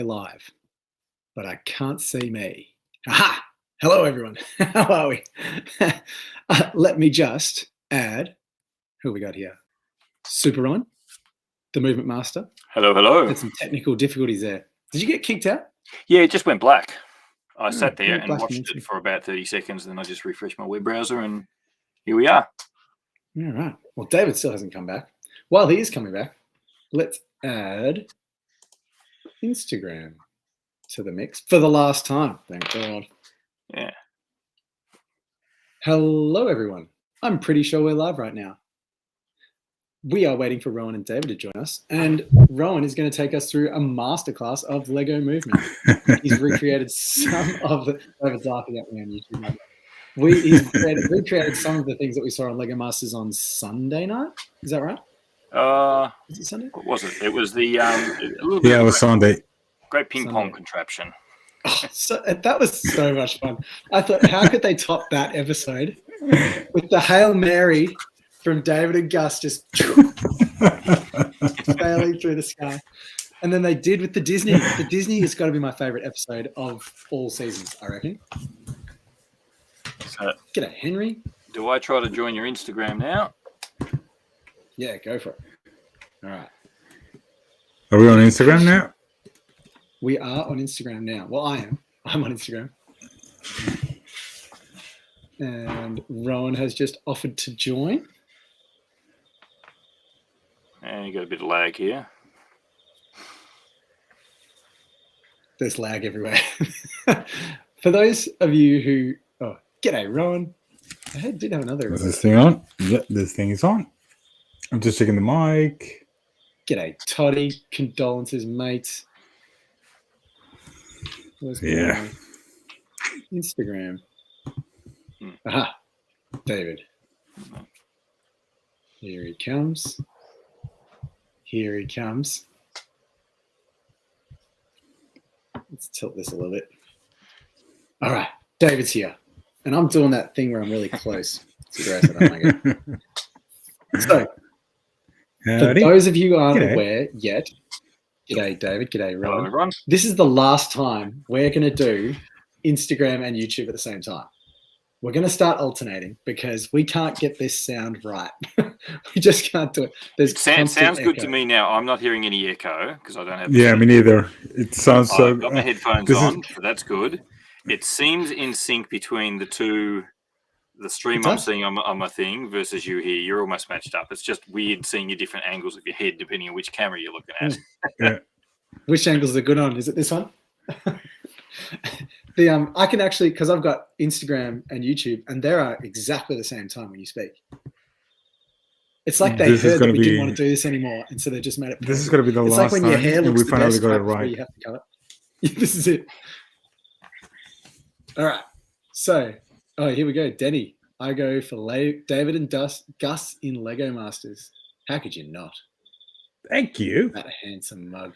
live, but I can't see me. Aha! Hello, everyone. How are we? Let me just add, who we got here? Super on, the movement master. Hello, hello. Had some technical difficulties there. Did you get kicked out? Yeah, it just went black. I sat there went and black watched immensely. it for about 30 seconds, and then I just refreshed my web browser, and here we are. All right. Well, David still hasn't come back. While he is coming back, let's add Instagram to the mix for the last time. Thank God. Yeah. Hello, everyone. I'm pretty sure we're live right now. We are waiting for Rowan and David to join us, and Rowan is going to take us through a masterclass of Lego movement. He's recreated some of the David's laughing at me on YouTube. He's recreated some of the things that we saw on Lego Masters on Sunday night. Is that right? Is it Sunday? What was it? It was the it was Sunday. Great ping pong contraption. Oh, that was so much fun. I thought, how could they top that episode with the Hail Mary from David and Gus just sailing through the sky? And then they did with the Disney. The Disney has got to be my favorite episode of all seasons, I reckon. So, G'day, Henry. Do I try to join your Instagram now? Yeah, go for it. All right. Are we on Instagram now? We are on Instagram now. Well, I am. I'm on Instagram. And Rowan has just offered to join. And you got a bit of lag here. There's lag everywhere. For those of you who... Oh, g'day, Rowan. I did have another... Is this thing on? Yeah, this thing is on. I'm just checking the mic. G'day, Toddy. Condolences, mate. Yeah. Instagram. Aha. David. Here he comes. Here he comes. Let's tilt this a little bit. All right. David's here. And I'm doing that thing where I'm really close. It's gross. I don't like it. So, for those of you who aren't aware yet, g'day, David. G'day, Rowan. Hello, everyone. This is the last time we're going to do Instagram and YouTube at the same time. We're going to start alternating because we can't get this sound right. We just can't do it. It sounds good to me now. I'm not hearing any echo because I don't have... Yeah, me neither. It sounds so... I've got my headphones on, so that's good. It seems in sync between the two... The stream I'm seeing on my thing versus you here, you're almost matched up. It's just weird seeing your different angles of your head depending on which camera you're looking at. Yeah. Which angles are good on? Is it this one? I can actually, because I've got Instagram and YouTube, and they are exactly the same time when you speak. It's like they heard that we didn't want to do this anymore, and so they just made it perfect. This is going to be the last time. It's like when your hair looks we finally got it right. You have to cut it. This is it. All right. So... Oh, here we go. Denny. I go for David and Gus in Lego Masters. How could you not? Thank you. That handsome mug.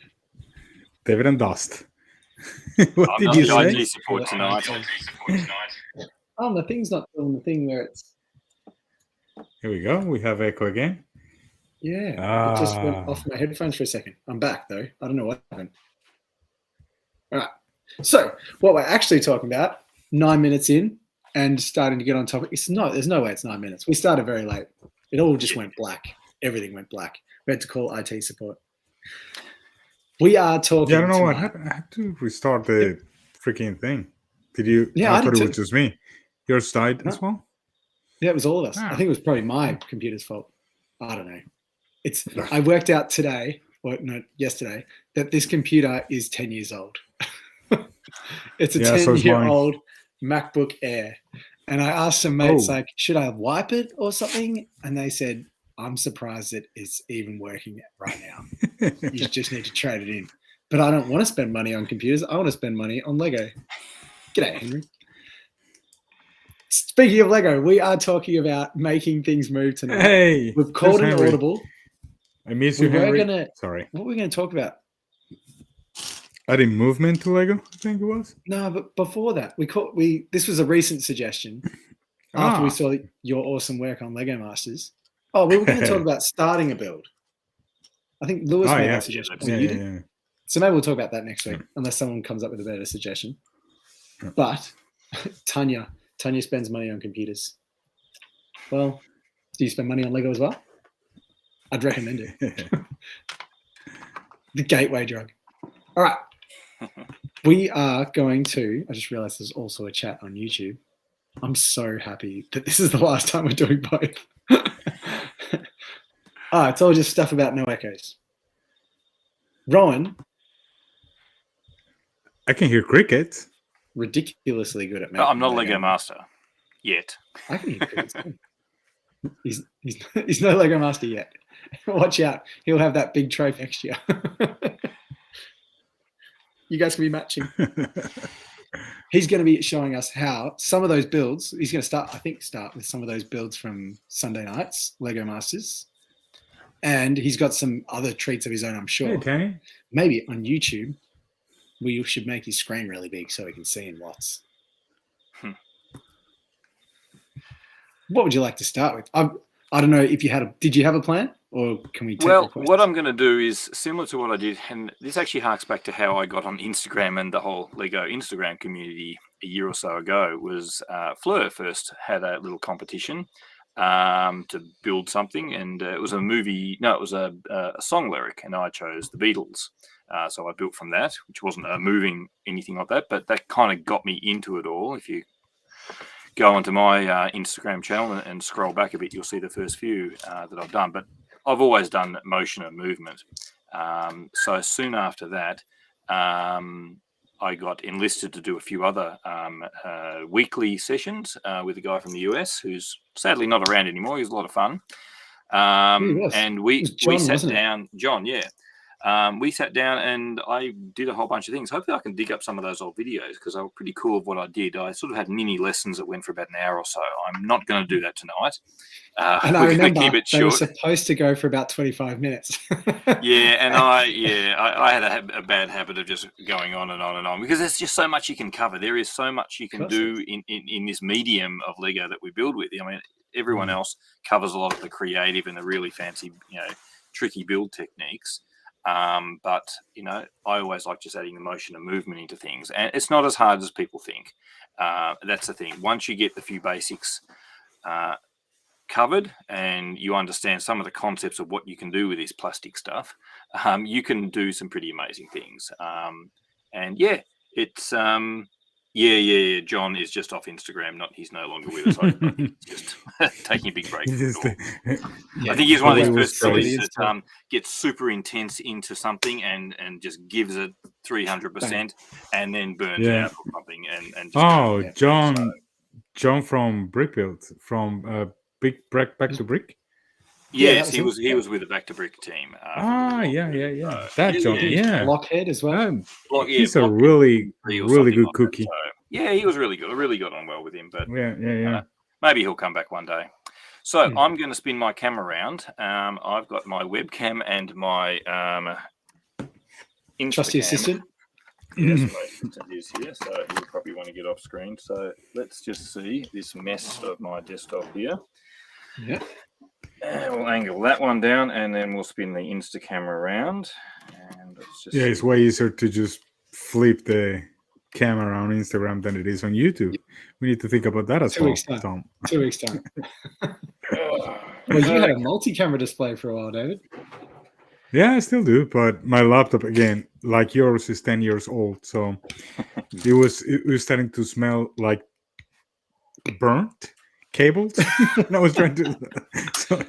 David and Dust. What I'm did not you the say? IG support tonight. Oh, my thing's not doing the thing where it's... Here we go. We have echo again. Yeah. It just went off my headphones for a second. I'm back, though. I don't know what happened. All right. So, what we're actually talking about, 9 minutes in, and starting to get on topic. There's no way it's 9 minutes. We started very late. It all just went black. Everything went black. We had to call IT support. We are talking. Yeah, I don't know what happened. I had to restart the freaking thing. Did you? Yeah, I thought it was just me. Yours died as well? Yeah, it was all of us. I think it was probably my computer's fault. I don't know. I worked out today, or no, yesterday, that this computer is 10 years old. It's a 10-year-old MacBook Air. And I asked some mates, should I wipe it or something? And they said, I'm surprised that it's even working right now. You just need to trade it in. But I don't want to spend money on computers. I want to spend money on Lego. G'day, Henry. Speaking of Lego, we are talking about making things move tonight. Hey, we've called an audible. I miss you, Henry. Sorry. What were we going to talk about? Adding movement to Lego, I think it was. No, but before that, this was a recent suggestion after we saw your awesome work on Lego Masters. Oh, we were going to talk about starting a build. I think Lewis made that suggestion. So maybe we'll talk about that next week, unless someone comes up with a better suggestion. But Tanya spends money on computers. Well, do you spend money on Lego as well? I'd recommend it. The gateway drug. All right. We are going to, I just realized there's also a chat on YouTube. I'm so happy that this is the last time we're doing both. It's all just stuff about no echoes. Rowan. I can hear crickets. Ridiculously good at making I'm not a Lego master yet. I can hear crickets too. He's no Lego master yet. Watch out. He'll have that big trophy next year. You guys can be matching. He's going to be showing us how some of those builds, he's going to start with some of those builds from Sunday nights, Lego Masters. And he's got some other treats of his own, I'm sure. Hey, Danny. Maybe on YouTube, we should make his screen really big so he can see in lots. What would you like to start with? I don't know if you did you have a plan, or can we take requests? What I'm going to do is similar to what I did, and this actually harks back to how I got on Instagram and the whole Lego Instagram community a year or so ago. Was Fleur first had a little competition to build something, and it was a song lyric, and I chose the Beatles. So I built from that, which wasn't moving anything like that, but that kind of got me into it all. If you go onto my Instagram channel and scroll back a bit, you'll see the first few that I've done. But I've always done motion and movement. So soon after that, I got enlisted to do a few other weekly sessions with a guy from the US who's sadly not around anymore. He was a lot of fun. And we sat down, John, yeah. We sat down and I did a whole bunch of things. Hopefully I can dig up some of those old videos because they were pretty cool of what I did. I sort of had mini lessons that went for about an hour or so. I'm not going to do that tonight. And I remember keep it they were supposed to go for about 25 minutes. I had a bad habit of just going on and on and on because there's just so much you can cover. There is so much you can do in this medium of Lego that we build with. I mean, everyone else covers a lot of the creative and the really fancy, tricky build techniques. But I always like just adding the motion and movement into things, and it's not as hard as people think. That's the thing. Once you get the few basics covered and you understand some of the concepts of what you can do with this plastic stuff, you can do some pretty amazing things. It's John is just off Instagram. He's no longer with us. He's just taking a big break. I think he's one of these first guys that gets super intense into something and just gives it 300% and then burns out or something. And John from Brick Build from Big Back to Brick. Yes, he was with the Back to Brick team. That John, Blockhead as well. He's a really good cookie. So, he was really good. I really got on well with him. But maybe he'll come back one day. So I'm going to spin my camera around. I've got my webcam and my Instagram. Trusty assistant. Yes, my assistant is here, so you'll probably want to get off screen. So let's just see this mess of my desktop here. Yeah. And we'll angle that one down, and then we'll spin the Insta camera around. And let's just it's way easier to just flip the camera on Instagram than it is on YouTube. We need to think about that as well, Tom. 2 weeks time. Well, you had a multi-camera display for a while, David. Yeah, I still do, but my laptop, again, like yours, is 10 years old, so it was starting to smell like burnt cables. And I was trying to. So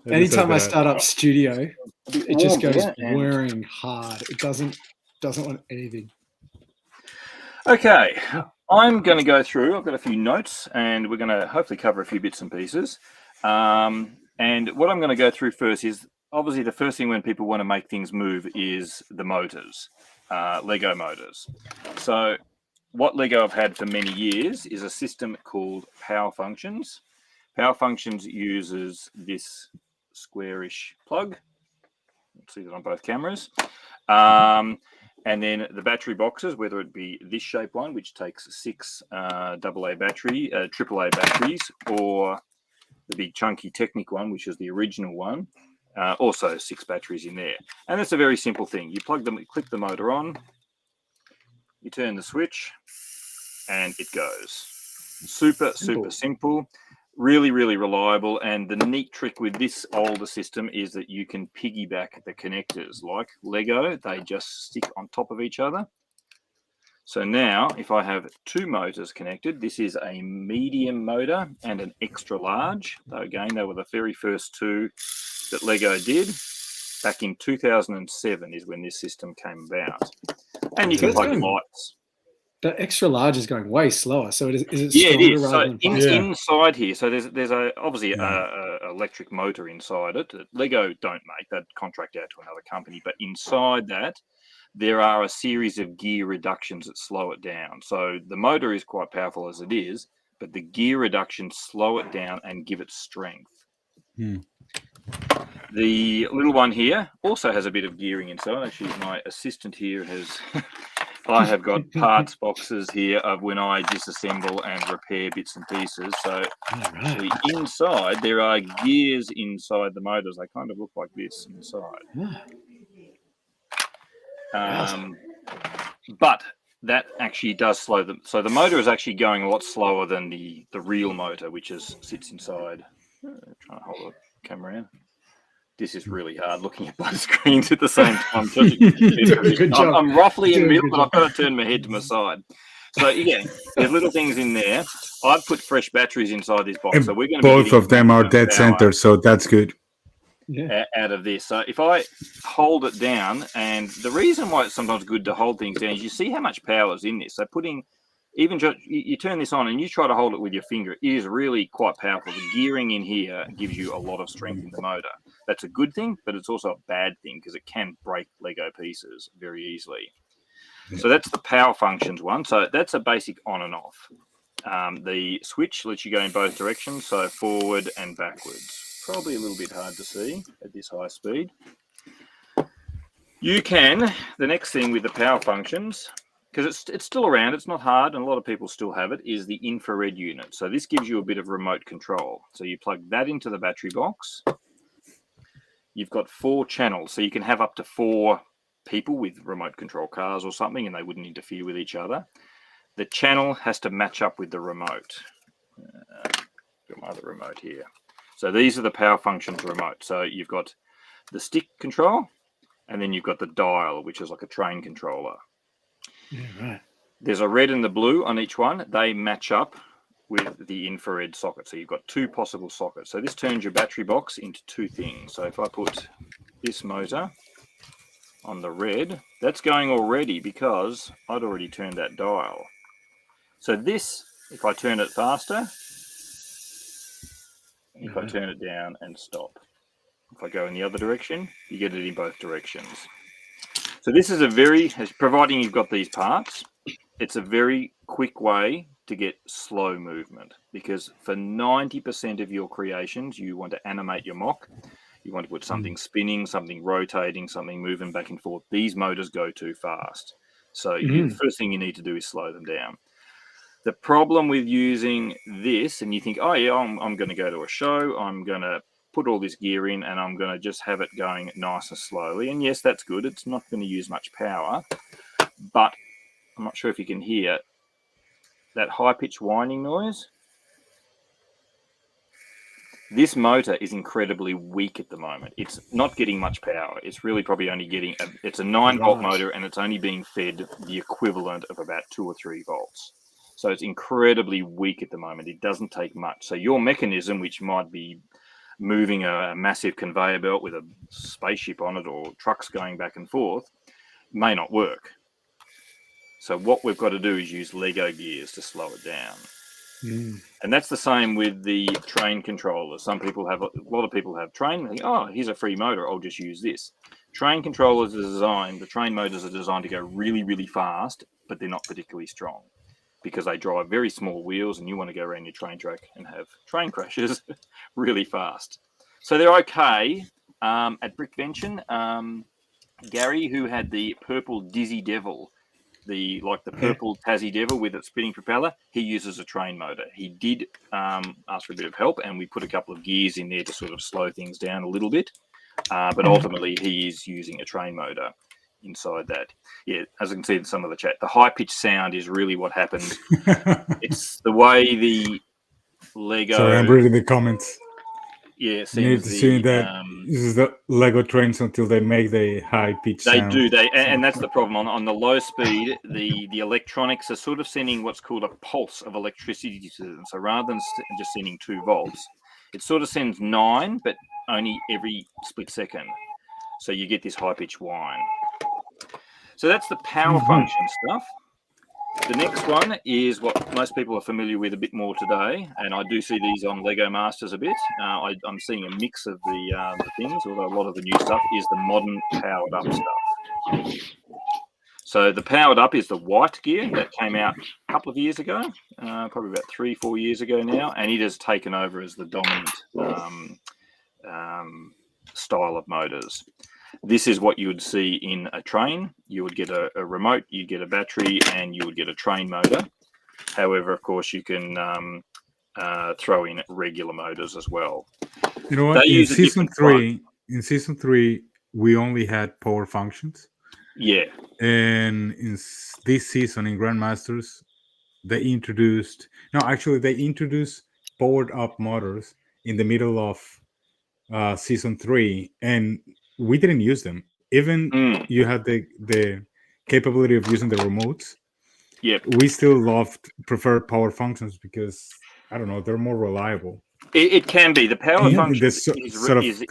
Anytime I start up Studio, it just goes whirring hard. It doesn't want anything. Okay, I'm going to go through. I've got a few notes, and we're going to hopefully cover a few bits and pieces. And what I'm going to go through first is obviously the first thing when people want to make things move is the motors, Lego motors. So what Lego have had for many years is a system called Power Functions. Power Functions uses this squarish plug. You'll see that on both cameras. And then the battery boxes, whether it be this shape one, which takes 6 AAA batteries, or the big chunky Technic one, which is the original one, Also 6 batteries in there. And that's a very simple thing. You click the motor on, you turn the switch, and it goes. Super simple. Really, really reliable. And the neat trick with this older system is that you can piggyback the connectors. Like Lego, they just stick on top of each other. So now, if I have 2 motors connected, this is a medium motor and an extra large. So again, they were the very first 2 that Lego did. Back in 2007 is when this system came about. And you can plug lights. The extra large is going way slower. So is it Yeah, stronger it is. rather So than faster? inside here, so there's obviously a electric motor inside it that Lego don't make. That contract out to another company. But inside that, there are a series of gear reductions that slow it down. So the motor is quite powerful as it is, but the gear reductions slow it down and give it strength. The little one here also has a bit of gearing inside. Actually, my assistant here has... I have got parts boxes here of when I disassemble and repair bits and pieces. So actually inside, there are gears inside the motors. They kind of look like this inside. But that actually does slow them. So the motor is actually going a lot slower than the real motor, which sits inside. Trying to hold the camera in. This is really hard looking at both screens at the same time. I'm roughly in the middle, but I've got to turn my head to my side. So again, there's little things in there. I've put fresh batteries inside this box, so we're going to both of them are dead center, so that's good. Out of this. So if I hold it down, and the reason why it's sometimes good to hold things down is you see how much power is in this. So even just, you turn this on and you try to hold it with your finger, it is really quite powerful. The gearing in here gives you a lot of strength in the motor. That's a good thing, but it's also a bad thing because it can break Lego pieces very easily. So that's the power functions one. So that's a basic on and off. The switch lets you go in both directions, so forward and backwards. Probably a little bit hard to see at this high speed. You can, the next thing with the power functions, because it's still around, it's not hard, and a lot of people still have it, is the infrared unit. So this gives you a bit of remote control. So you plug that into the battery box. You've got 4 channels, so you can have up to 4 people with remote control cars or something, and they wouldn't interfere with each other. The channel has to match up with the remote. Got my other remote here. So these are the power functions remote. So you've got the stick control, and then you've got the dial, which is like a train controller. Yeah, right. There's a red and the blue on each one. They match up with the infrared socket. So you've got 2 possible sockets. So this turns your battery box into 2 things. So if I put this motor on the red, that's going already because I'd already turned that dial. So this, if I turn it faster, if I turn it down and stop. If I go in the other direction, you get it in both directions. So this is providing you've got these parts, it's a very quick way to get slow movement, because for 90% of your creations, you want to animate your mock. You want to put something spinning, something rotating, something moving back and forth. These motors go too fast. So the first thing you need to do is slow them down. The problem with using this, and you think, oh yeah, I'm going to go to a show, I'm going to put all this gear in and I'm going to just have it going nice and slowly. And yes, that's good. It's not going to use much power, but I'm not sure if you can hear that high-pitched whining noise. This motor is incredibly weak at the moment. It's not getting much power. It's really probably only getting, it's a 9-volt motor, and it's only being fed the equivalent of about 2 or 3 volts. So it's incredibly weak at the moment. It doesn't take much. So your mechanism, which might be moving a massive conveyor belt with a spaceship on it or trucks going back and forth, may not work. So what we've got to do is use Lego gears to slow it down. And that's the same with the train controllers. A lot of people have train. They think, oh, here's a free motor, I'll just use this. Train controllers are designed, the train motors are designed to go really, really fast, but they're not particularly strong because they drive very small wheels and you want to go around your train track and have train crashes really fast. So they're okay. At Brickvention, Gary, who had the purple Dizzy Devil, the purple Tassie Devil with its spinning propeller, he uses a train motor. He did ask for a bit of help, and we put a couple of gears in there to sort of slow things down a little bit. but ultimately he is using a train motor inside that. Yeah, as I can see in some of the chat, the high-pitched sound is really what happens. It's the way the Lego... Sorry, I'm reading the comments. Yeah, You need to see that this is the Lego trains until they make the high-pitched sound. They do, and that's the problem. On the low speed, the electronics are sort of sending what's called a pulse of electricity to them. So rather than just sending 2 volts, it sort of sends 9, but only every split second. So you get this high-pitched whine. So that's the power function stuff. The next one is what most people are familiar with a bit more today, and I do see these on Lego Masters a bit. I'm seeing a mix of the things, although a lot of the new stuff is the modern powered-up stuff. So the powered up is the white gear that came out a couple of years ago, probably about 3-4 years ago now, and it has taken over as the dominant style of motors. This is what you would see in a train. You would get a remote, you'd get a battery, and you would get a train motor. However, of course, you can throw in regular motors as well. You know what? In season 3, we only had power functions. Yeah. And in this season in Grandmasters, they introduced powered up motors in the middle of season 3, and we didn't use them. Even you had the capability of using the remotes. Yep. We still preferred power functions because I don't know, they're more reliable. It can be. The power function is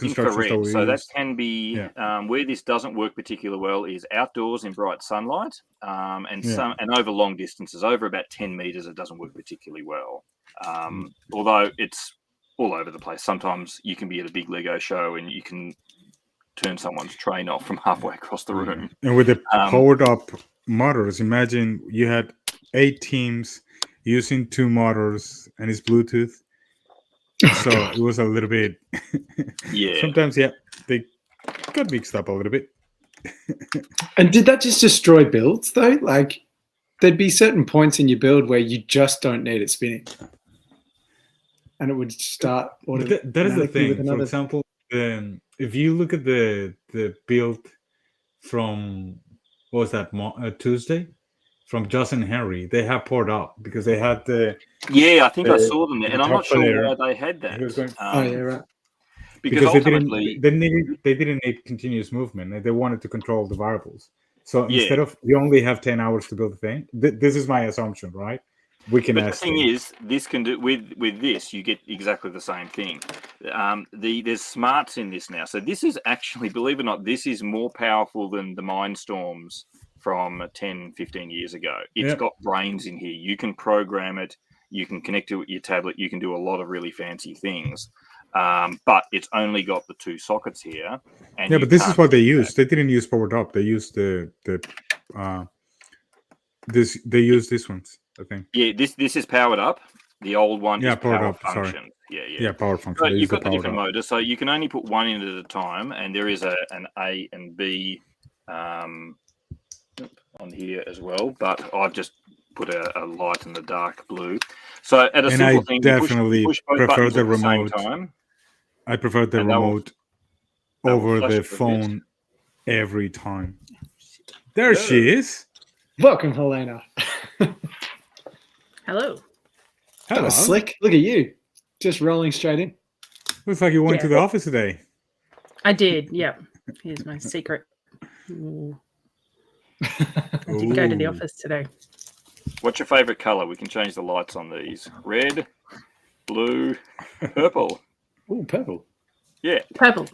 infrared, so that can be where this doesn't work particularly well is outdoors in bright sunlight, and over long distances, over about 10 meters, it doesn't work particularly well. Although it's all over the place. Sometimes you can be at a big Lego show and you can turn someone's train off from halfway across the room. And with the powered up motors, imagine you had 8 teams using 2 motors and it's Bluetooth. So it was a little bit sometimes they got mixed up a little bit. And did that just destroy builds though? Like there'd be certain points in your build where you just don't need it spinning, and it would start. That is the thing. For example, if you look at the build from what was that Tuesday from Joss and Henry, they have poured up because they had the. Yeah, I think I saw them there, and I'm not sure why they had that. Right. Because ultimately, they didn't need continuous movement, and they wanted to control the variables. So instead of you only have 10 hours to build a thing, this is my assumption, right? We can. But the thing is, this can do with this, you get exactly the same thing. There's smarts in this now, so this is actually, believe it or not, this is more powerful than the Mindstorms from 10, 15 years ago. It's got brains in here. You can program it. You can connect it with your tablet. You can do a lot of really fancy things. But it's only got the 2 sockets here. And but this is what they used. They didn't use powered up. They used they used these ones, I think. Yeah, this is powered up. The old one is powered up function. Sorry. Yeah, power function. So you've got the different motors, so you can only put one in at a time, and there is an A and B on here as well. But I've just put a light and a dark blue. So at a simple thing, definitely you push both prefer the buttons at remote. the same time. I prefer the remote over the phone every time. There she is. Welcome, Helena. Hello. That was slick. Look at you. Just rolling straight in. Looks like you went to the office today. I did, yep. Here's my secret. I did go to the office today. What's your favorite color? We can change the lights on these. Red, blue, purple. Oh, purple. Yeah. Purple.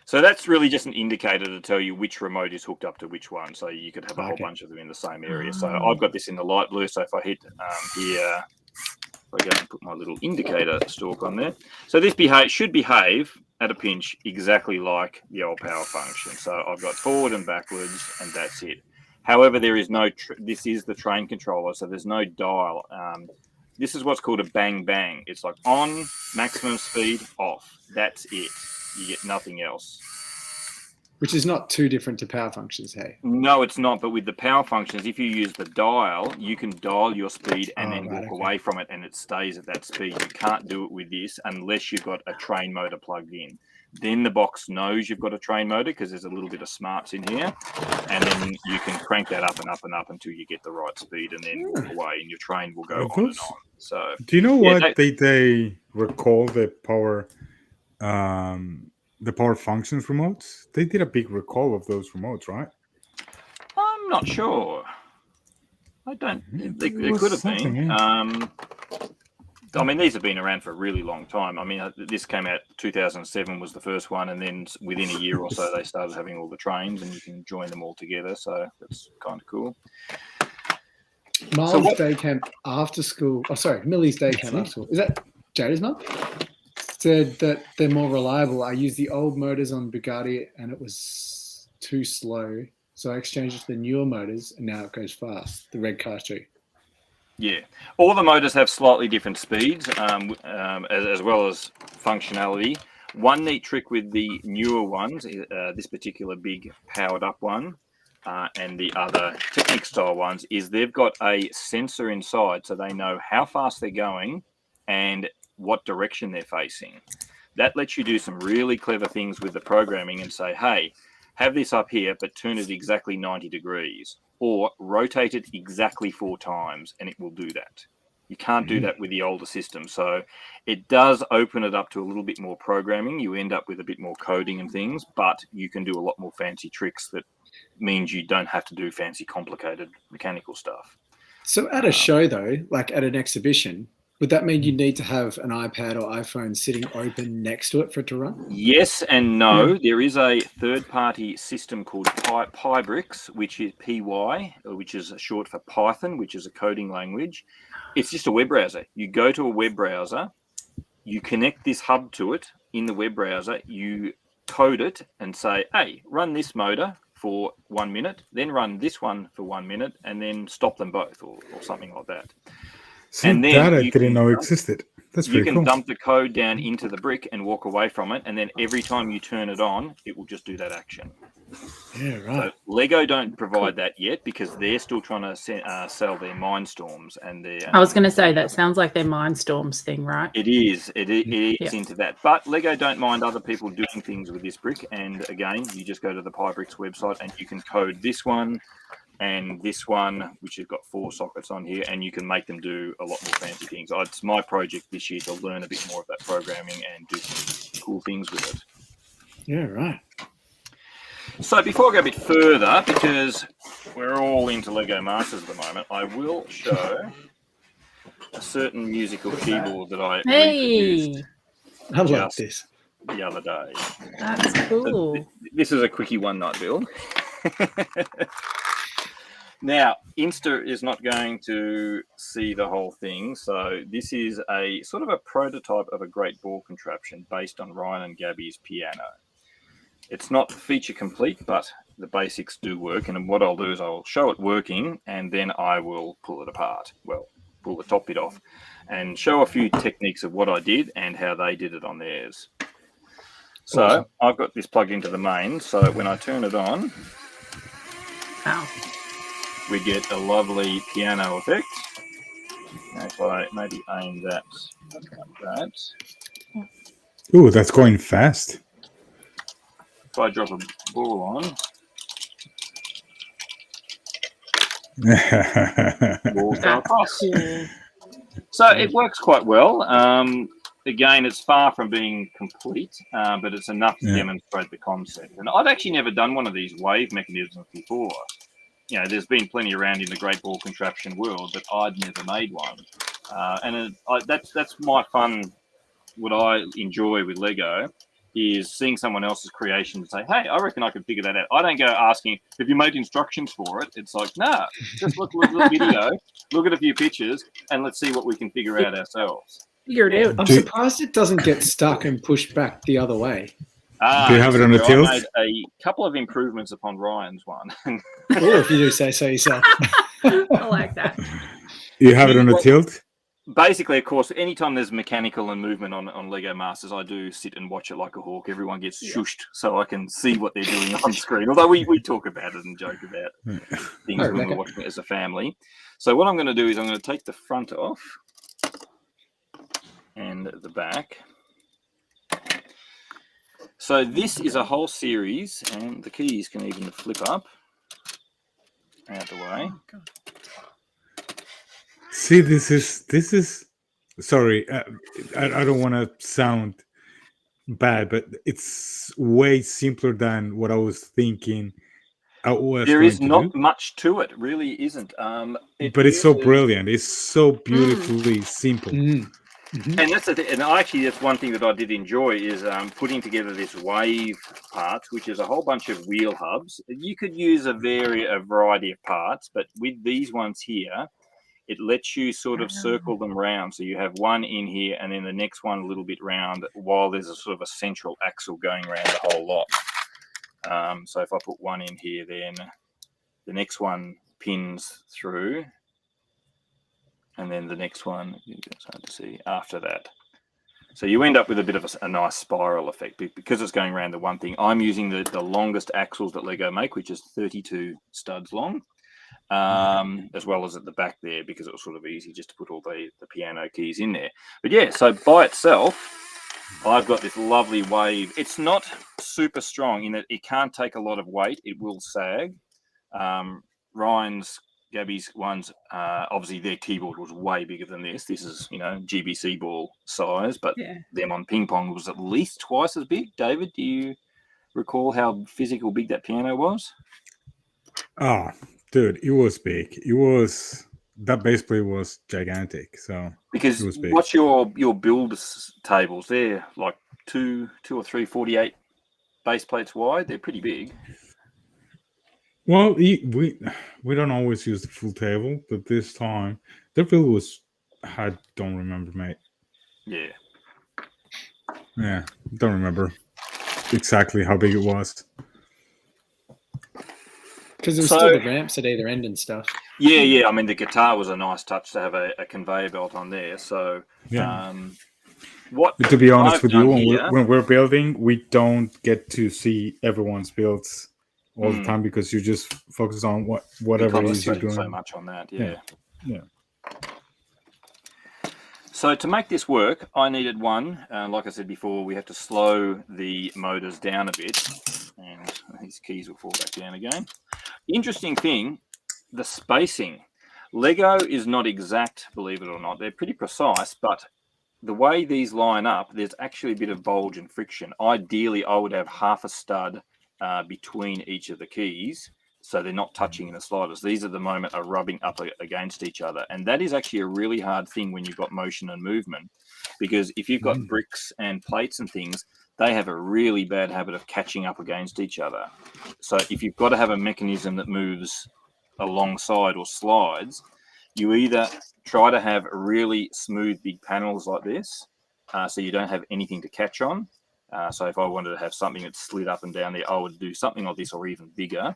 So that's really just an indicator to tell you which remote is hooked up to which one. So you could have a whole bunch of them in the same area. So I've got this in the light blue. So if I hit here, I go and put my little indicator stalk on there. So this should behave at a pinch exactly like the old power function. So I've got forward and backwards, and that's it. However, there is no. This is the train controller, so there's no dial. This is what's called a bang bang. It's like on, maximum speed, off. That's it. You get nothing else. which is not too different to power functions, hey? No, it's not. But with the power functions, if you use the dial, you can dial your speed and then walk away from it, and it stays at that speed. You can't do it with this unless you've got a train motor plugged in. Then the box knows you've got a train motor because there's a little bit of smarts in here, and then you can crank that up and up and up until you get the right speed, and then walk away, and your train will go on and on. So, do you know what they recall the power functions remotes? They did a big recall of those remotes, right? I'm not sure. I don't. They could have been. Yeah. I mean, these have been around for a really long time. I mean, this came out 2007 was the first one, and then within a year or so, they started having all the trains, and you can join them all together. So that's kind of cool. Miles' day camp after school. Oh, sorry, Millie's day camp after school. Is that Jada's mum? Said that they're more reliable. I used the old motors on Bugatti, and it was too slow, so I exchanged it to the newer motors, and now it goes fast. The red car too. Yeah, all the motors have slightly different speeds, as well as functionality. One neat trick with the newer ones, this particular big powered up one, and the other Technic style ones, is they've got a sensor inside, so they know how fast they're going and what direction they're facing. That lets you do some really clever things with the programming and say, hey, have this up here, but turn it exactly 90 degrees. Or rotate it exactly 4 times, and it will do that. You can't do that with the older system. So it does open it up to a little bit more programming. You end up with a bit more coding and things, but you can do a lot more fancy tricks that means you don't have to do fancy, complicated mechanical stuff. So at a show, though, like at an exhibition, would that mean you need to have an iPad or iPhone sitting open next to it for it to run? Yes and no. There is a third-party system called Pybricks, which is PY, which is short for Python, which is a coding language. It's just a web browser. You go to a web browser, you connect this hub to it in the web browser, you code it and say, hey, run this motor for 1 minute, then run this one for 1 minute, and then stop them both or something like that. See, and then that I didn't know existed. That's you pretty can cool. dump the code down into the brick and walk away from it, and then every time you turn it on, it will just do that action. Yeah, right. So Lego don't provide that yet because they're still trying to sell their Mindstorms and their. I was going to say that sounds like their Mindstorms thing, right? It is. It is into that. But Lego don't mind other people doing things with this brick. And again, you just go to the Pybricks website and you can code this one and this one, which has got 4 sockets on here, and you can make them do a lot more fancy things. It's my project this year to learn a bit more of that programming and do some cool things with it. Yeah, right. So before I go a bit further, because we're all into Lego Masters at the moment, I will show a certain musical keyboard that I Hey, I love this. the other day. that's cool. So this is a quickie one-night build. Now, Insta is not going to see the whole thing, so this is a sort of a prototype of a great ball contraption based on Ryan and Gabby's piano. It's not feature complete, but the basics do work, and what I'll do is I'll show it working, and then I will pull it apart. Well, pull the top bit off, and show a few techniques of what I did and how they did it on theirs. So Awesome. I've got this plugged into the main, so when I turn it on, Wow. we get a lovely piano effect. Now if I maybe aim that like that. Ooh, that's going fast. If I drop a ball on, balls go across. Cool. So it works quite well. Again, it's far from being complete, but it's enough to demonstrate the concept. And I'd actually never done one of these wave mechanisms before. You know, there's been plenty around in the great ball contraption world, but I'd never made one. That's my fun. What I enjoy with Lego is seeing someone else's creation and say, hey, I reckon I could figure that out. I don't go asking, have you made instructions for it? It's like, nah, just look at the video, look at a few pictures, and let's see what we can figure out ourselves. Figure it out. I'm surprised it doesn't get stuck and pushed back the other way. Do you have it on a tilt? I made a couple of improvements upon Ryan's one. Or if you do say so yourself. I like that. You have it on a tilt? basically, of course, anytime there's mechanical and movement on Lego Masters, I do sit and watch it like a hawk. Everyone gets shushed so I can see what they're doing on screen. Although we talk about it and joke about things when we're watching it as a family. So what I'm going to do is I'm going to take the front off and the back. So this is a whole series, and the keys can even flip up out the way. Oh, God. See, this is. Sorry, I don't want to sound bad, but it's way simpler than what I was thinking. There is not much to it, really isn't. But it's so brilliant. It's so beautifully simple. Mm-hmm. And that's the thing. And actually, that's one thing that I did enjoy is putting together this wave part, which is a whole bunch of wheel hubs. You could use a variety of parts, but with these ones here, it lets you sort of circle them round. So you have one in here, and then the next one a little bit round, while there's a sort of a central axle going around the whole lot. So if I put one in here, then the next one pins through. And then the next one, it's hard to see, after that. So you end up with a bit of a nice spiral effect. Because it's going around the one thing, I'm using the longest axles that Lego make, which is 32 studs long, as well as at the back there, because it was sort of easy just to put all the piano keys in there. But yeah, so by itself, I've got this lovely wave. It's not super strong in that it can't take a lot of weight. It will sag. Gabby's ones, obviously their keyboard was way bigger than this. This is, GBC ball size, but them on ping pong was at least twice as big. David, do you recall how physical big that piano was? Oh, dude, it was big. That bass plate was gigantic. So because it was big. What's your build tables? They're like two or three 48 bass plates wide. They're pretty big. Well, we don't always use the full table, but this time the build was, I don't remember, mate. Yeah, don't remember exactly how big it was. Because there was still the ramps at either end and stuff. Yeah. I mean, the guitar was a nice touch to have a conveyor belt on there. So, to be honest with you, when we're building, we don't get to see everyone's builds all the time because you just focus on whatever it is you're doing. So much on that, yeah. So to make this work, I needed one. Like I said before, we have to slow the motors down a bit, and these keys will fall back down again. The interesting thing, the spacing. Lego is not exact, believe it or not. They're pretty precise, but the way these line up, there's actually a bit of bulge and friction. Ideally, I would have half a stud between each of the keys, so they're not touching in the slightest. These at the moment are rubbing up against each other, and that is actually a really hard thing when you've got motion and movement, because if you've got bricks and plates and things, they have a really bad habit of catching up against each other. So if you've got to have a mechanism that moves alongside or slides, you either try to have really smooth big panels like this, so you don't have anything to catch on. So if I wanted to have something that slid up and down there, I would do something like this or even bigger.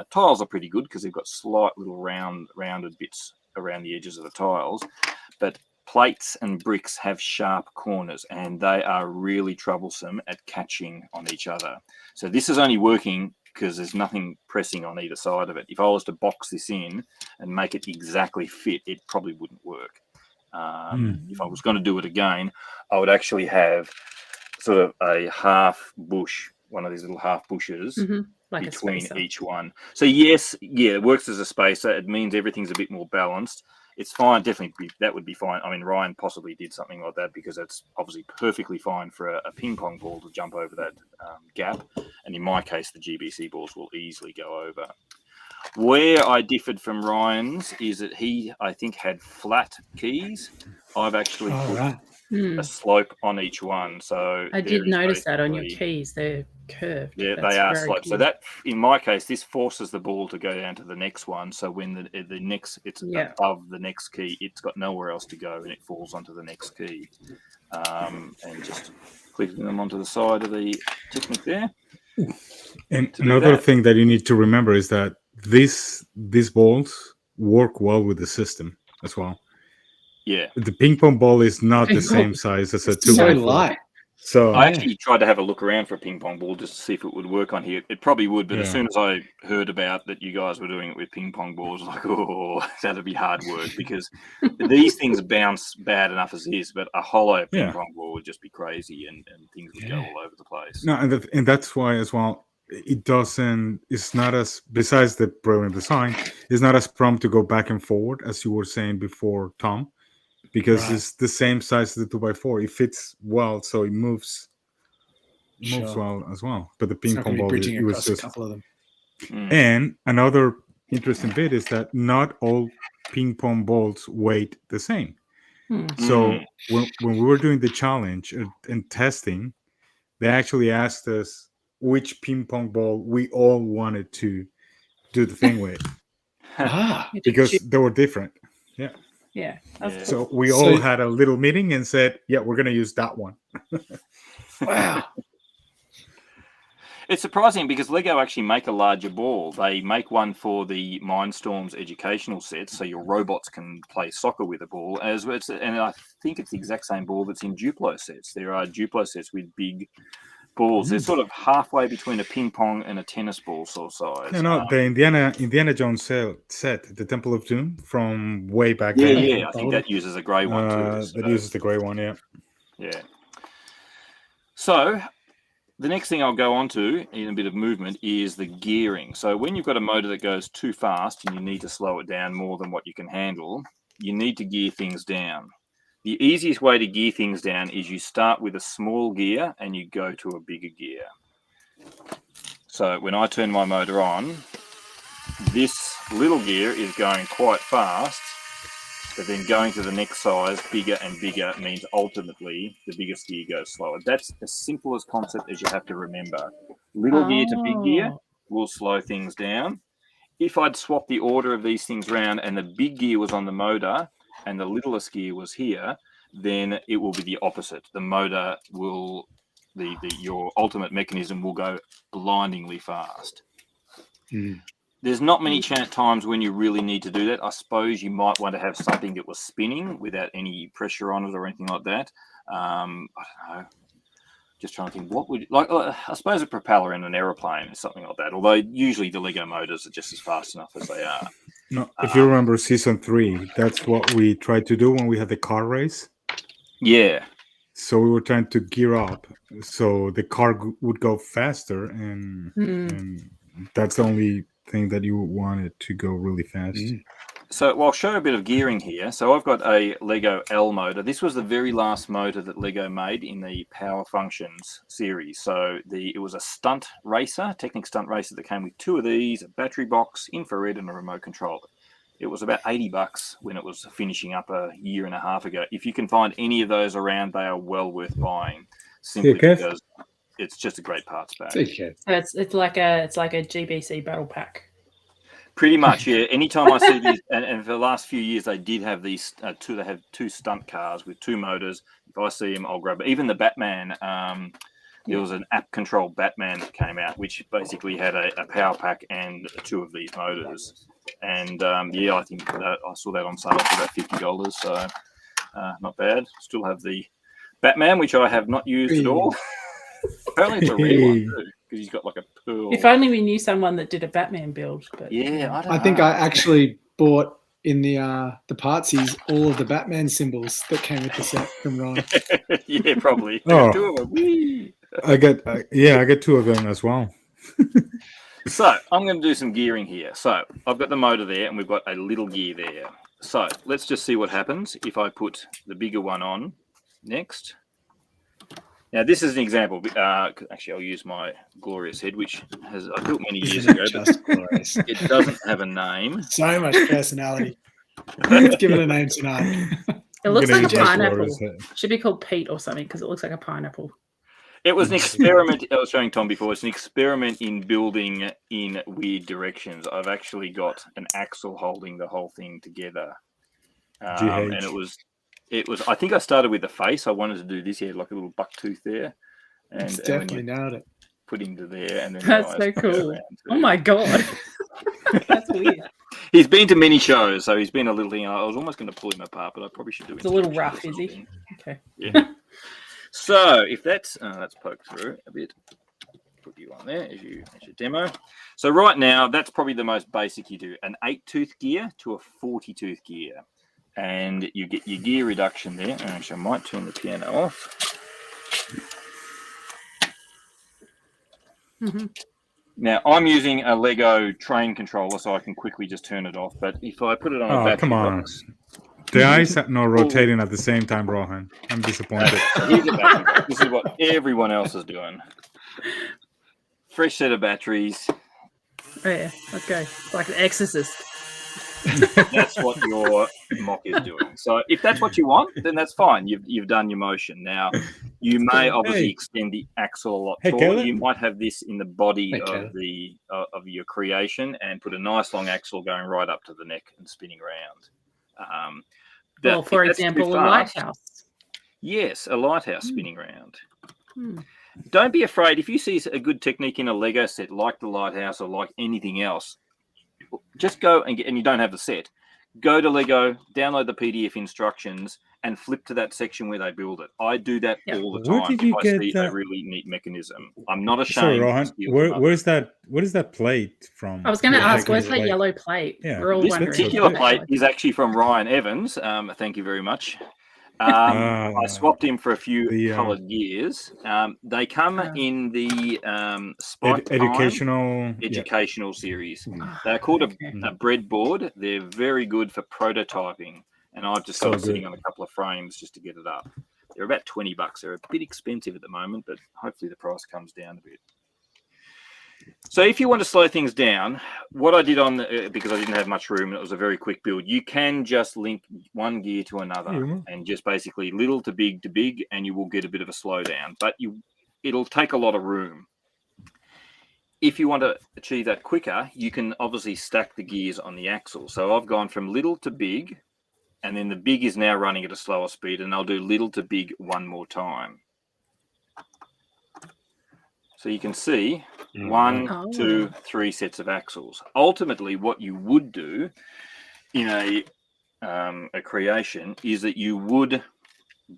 Tiles are pretty good because they've got slight little rounded bits around the edges of the tiles. But plates and bricks have sharp corners, and they are really troublesome at catching on each other. So this is only working because there's nothing pressing on either side of it. If I was to box this in and make it exactly fit, it probably wouldn't work. If I was going to do it again, I would actually have sort of a half bush, one of these little half bushes like between each one. So yes, it works as a spacer. It means everything's a bit more balanced. It's fine. Definitely, that would be fine. I mean, Ryan possibly did something like that because it's obviously perfectly fine for a ping pong ball to jump over that gap. And in my case, the GBC balls will easily go over. Where I differed from Ryan's is that he, I think, had flat keys. I've actually put a slope on each one. So I did notice that on your keys. They're curved. Yeah, they are sloped. So that, in my case, this forces the ball to go down to the next one. So when the next, it's above the next key, it's got nowhere else to go, and it falls onto the next key. And just clicking them onto the side of the Technic there. And another thing that you need to remember is that these balls work well with the system as well. Yeah. The ping pong ball is not the Ping pong. same size as a It's so 2x4. light. So I actually tried to have a look around for a ping pong ball just to see if it would work on here. It probably would, but as Yeah. soon as I heard about that you guys were doing it with ping pong balls, I was like, oh, that'd be hard work because these things bounce bad enough as is, but a hollow ping Yeah. pong ball would just be crazy and things would go Yeah. all over the place. no, and that's why as well. It doesn't. It's not as besides the brilliant design. It's not as prompt to go back and forward as you were saying before, Tom, because Right. it's the same size as the 2x4. It fits well, so it moves Sure. well as well. But the It's ping not pong going to be ball, bridging it was across a just. couple of them. Mm. And another interesting bit is that not all ping pong balls weight the same. Hmm. So when we were doing the challenge and testing, they actually asked us which ping pong ball we all wanted to do the thing with Ah, You did because choose- they were different. yeah, that's Yeah. So we So- all had a little meeting and said, "Yeah, we're going to use that one." wow. It's surprising because Lego actually make a larger ball. They make one for the Mindstorms educational sets, so your robots can play soccer with a ball. And I think it's the exact same ball that's in Duplo sets. There are Duplo sets with big balls. They're sort of halfway between a ping pong and a tennis ball sort of size. The Indiana Jones set, the Temple of Doom from way back Yeah, then. yeah. I think that uses a grey one too. That uses the grey one, yeah. Yeah. So the next thing I'll go on to in a bit of movement is the gearing. So when you've got a motor that goes too fast and you need to slow it down more than what you can handle, you need to gear things down. The easiest way to gear things down is you start with a small gear and you go to a bigger gear. So when I turn my motor on, this little gear is going quite fast, but then going to the next size, bigger and bigger, means ultimately the biggest gear goes slower. That's as simple as concept as you have to remember. Little gear to big gear will slow things down. If I'd swap the order of these things around and the big gear was on the motor and the littlest gear was here, then it will be the opposite. The motor will, your ultimate mechanism will go blindingly fast. There's not many times when you really need to do that. I suppose you might want to have something that was spinning without any pressure on it or anything like that. I don't know. Just trying to think, what would I suppose a propeller in an aeroplane or something like that. Although usually the Lego motors are just as fast enough as they are. No, if you remember season 3, that's what we tried to do when we had the car race. Yeah. So we were trying to gear up so the car would go faster, and that's the only thing that you wanted to go really fast. So I'll show a bit of gearing here. So I've got a Lego L motor. This was the very last motor that Lego made in the Power Functions series. So it was a stunt racer, Technic stunt racer that came with 2 of these, a battery box, infrared, and a remote controller. It was about $80 when it was finishing up a year and a half ago. If you can find any of those around, they are well worth buying, simply because it's just a great parts bag. So it's like a GBC battle pack. Pretty much, yeah. Anytime I see these, and for the last few years, they did have these two. They have 2 stunt cars with 2 motors. If I see them, I'll grab it. Even the Batman. There was an app-controlled Batman that came out, which basically had a power pack and 2 of these motors. And yeah, I think I saw that on sale for about $50. So not bad. Still have the Batman, which I have not used at all. Apparently, it's a rare one too, because he's got like a pearl. If only we knew someone that did a Batman build. But yeah, I think I actually bought in the partsies all of the Batman symbols that came with the set from Ron. Yeah, probably. Oh. 2 of them. Whee! I got 2 of them as well. So I'm going to do some gearing here. So I've got the motor there and we've got a little gear there. So let's just see what happens if I put the bigger one on next. Now this is an example. Actually, I'll use my glorious head, which I built many years ago, but it doesn't have a name. So much personality. Let's give it a name tonight. it looks like a pineapple. Glorious. Should be called Pete or something because it looks like a pineapple. It was an experiment. I was showing Tom before. It's an experiment in building in weird directions. I've actually got an axle holding the whole thing together, and it was. I think I started with the face. I wanted to do this. He had like a little buck tooth there, and Definitely nailed it. put him to there, and then That's so cool. Oh my god, that's weird. He's been to many shows, so he's been a little thing. I was almost going to pull him apart, but I probably should do it. It's a little rough, is he? Okay. Yeah. So if that's poked through a bit, put you on there as your demo. So right now, that's probably the most basic you do: an 8-tooth gear to a 40-tooth gear, and you get your gear reduction there. Actually, I might turn the piano off. Mm-hmm. Now I'm using a Lego train controller, so I can quickly just turn it off. But if I put it on a battery come on. box, The eyes are not rotating at the same time, Rohan. I'm disappointed. here's a battery box. This is what everyone else is doing. Fresh set of batteries. Oh, yeah. Let's go. It's like an exorcist. That's what your mock is doing. So if that's what you want, then that's fine. You've done your motion. Now you may obviously extend the axle a lot taller. Caleb. You might have this in the body Hey, of Caleb. the of your creation and put a nice long axle going right up to the neck and spinning around. Well, for if that's too example, a fast- lighthouse. Yes, a lighthouse spinning around. Hmm. Don't be afraid. If you see a good technique in a Lego set, like the lighthouse or like anything else, just go and you don't have the set. Go to Lego, download the PDF instructions, and flip to that section where they build it. I do that Yeah. all the Where time did you if I get see that? a really neat mechanism. I'm not Sorry, ashamed. Rohan. to steal from others. What is that plate from? I was going to The ask, where's Japanese that yellow plate? Yeah, We're all This wondering. particular good. plate is actually from Ryan Evans. Thank you very much. I swapped him for a few the, coloured gears. They come in the Spike Time educational. educational series. Ah, They're called okay. a breadboard. They're very good for prototyping, and I've just got So it sitting good. on a couple of frames just to get it up. They're about $20. They're a bit expensive at the moment, but hopefully the price comes down a bit. So if you want to slow things down, what I did because I didn't have much room and it was a very quick build, you can just link one gear to another and just basically little to big, and you will get a bit of a slowdown, but it'll take a lot of room. If you want to achieve that quicker, you can obviously stack the gears on the axle. So I've gone from little to big, and then the big is now running at a slower speed, and I'll do little to big one more time. So you can see 1, 2, 3 sets of axles. Ultimately, what you would do in a creation is that you would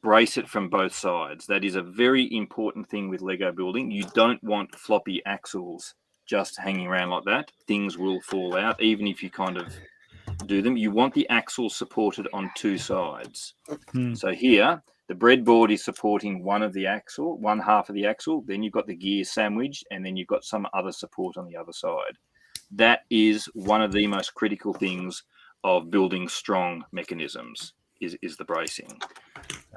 brace it from both sides. That is a very important thing with Lego building. You don't want floppy axles just hanging around like that. Things will fall out, even if you kind of do them. You want the axles supported on two sides. So here, the breadboard is supporting one half of the axle. Then you've got the gear sandwiched, and then you've got some other support on the other side. That is one of the most critical things of building strong mechanisms is the bracing.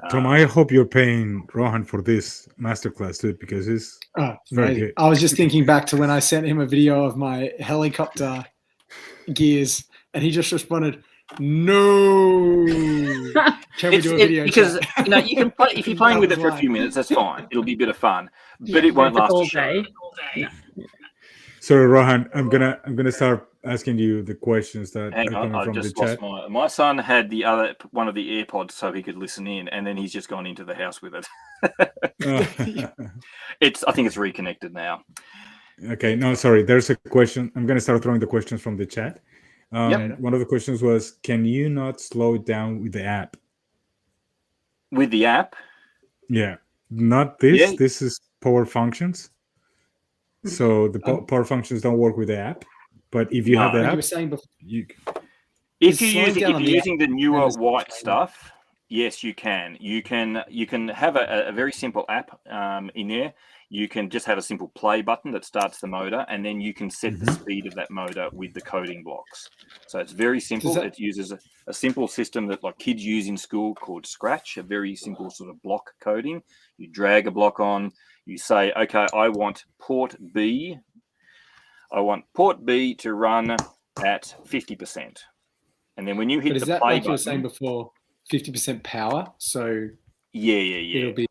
Tom, I hope you're paying Rohan for this masterclass too, because it's very amazing. good. I was just thinking back to when I sent him a video of my helicopter gears, and he just responded, "No." Can we do a video? Because chat? you can play if you're playing with it for a few minutes, that's fine. It'll be a bit of fun, but it won't last all a show. day. Yeah. Sorry, Rohan, I'm gonna start asking you the questions that Hang are on, coming I've from the just chat. lost my son had one of the AirPods so he could listen in, and then he's just gone into the house with it. I think it's reconnected now. Okay, no, sorry. There's a question. I'm gonna start throwing the questions from the chat. Yep. One of the questions was, can you not slow it down with the app? With the app? Yeah, not this. Yeah. This is power functions. So the power functions don't work with the app. But if you have the You app, were saying before, if slowing you're down on the using the newer and just- white stuff, yes, you can. You can have a very simple app in there. You can just have a simple play button that starts the motor, and then you can set the speed of that motor with the coding blocks. So it's very simple. It uses a simple system that like kids use in school called Scratch, a very simple sort of block coding. You drag a block on, you say, okay, I want port B to run at 50%. And then when you hit but is the that play like you were button, saying before, 50% power? So yeah. it'll be.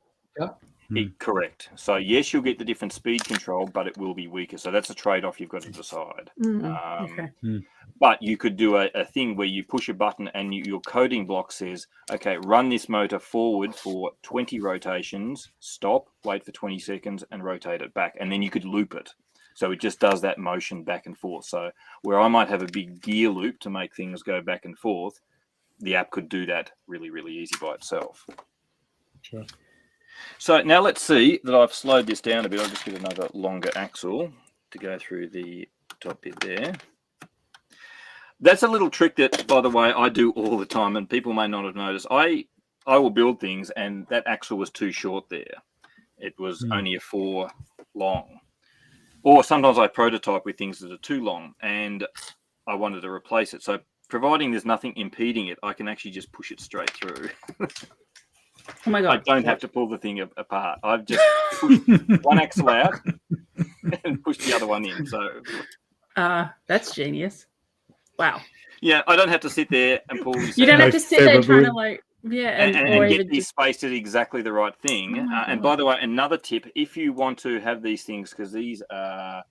Correct. So yes, you'll get the different speed control, but it will be weaker. So that's a trade-off you've got to decide. Okay. But you could do a thing where you push a button and your coding block says, okay, run this motor forward for 20 rotations, stop, wait for 20 seconds, and rotate it back. And then you could loop it. So it just does that motion back and forth. So where I might have a big gear loop to make things go back and forth, the app could do that really, really easy by itself. Sure. So now let's see that I've slowed this down a bit. I'll just get another longer axle to go through the top bit there. That's a little trick that, by the way, I do all the time, and people may not have noticed. I will build things, and that axle was too short there. It was only a 4 long. Or sometimes I prototype with things that are too long, and I wanted to replace it. So providing there's nothing impeding it, I can actually just push it straight through. Oh my I god! don't have to pull the thing apart. I've just pushed one axle out and pushed the other one in. So That's genius. Wow. yeah, I don't have to sit there and pull this You don't out have to sit there favorite trying to word. and get these spaced at exactly the right thing. Oh my And by the way, another tip: if you want to have these things, because these are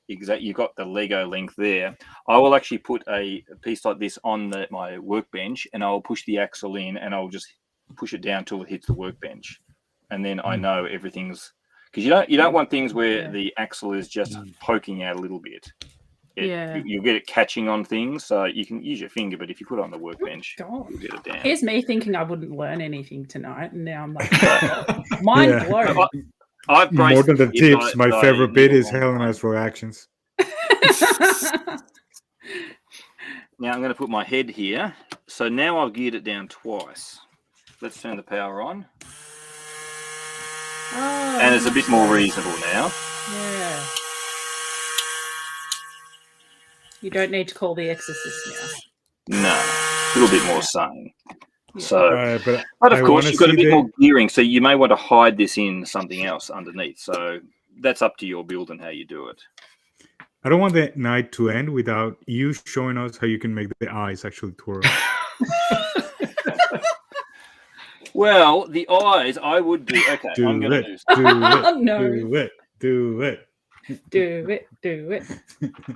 exact, you've got the Lego length there. I will actually put a piece like this on my workbench, and I'll push the axle in, and I'll just push it down till it hits the workbench, and then I know everything's, because you don't want things where the axle is just poking out a little bit. You'll get it catching on things, so you can use your finger, but if you put it on the workbench, you'll get it down. Here's me thinking I wouldn't learn anything tonight, and now I'm like, mind blown. I've More than the braced tips, it my that I favorite need bit a is long Helena's time. reactions. Now I'm going to put my head here. So now I've geared it down twice. Let's turn the power on. Oh, And it's a bit more reasonable now. yeah. You don't need to call the exorcist now. No, a little bit more sane. Yeah. So, But but of I course, wanna you've got a see bit the- more gearing, so you may want to hide this in something else underneath. So that's up to your build and how you do it. I don't want the night to end without you showing us how you can make the eyes actually twirl. Well, the eyes, I would do. Okay, Do I'm going to it, do. do it, No. do it, do it. Do it, do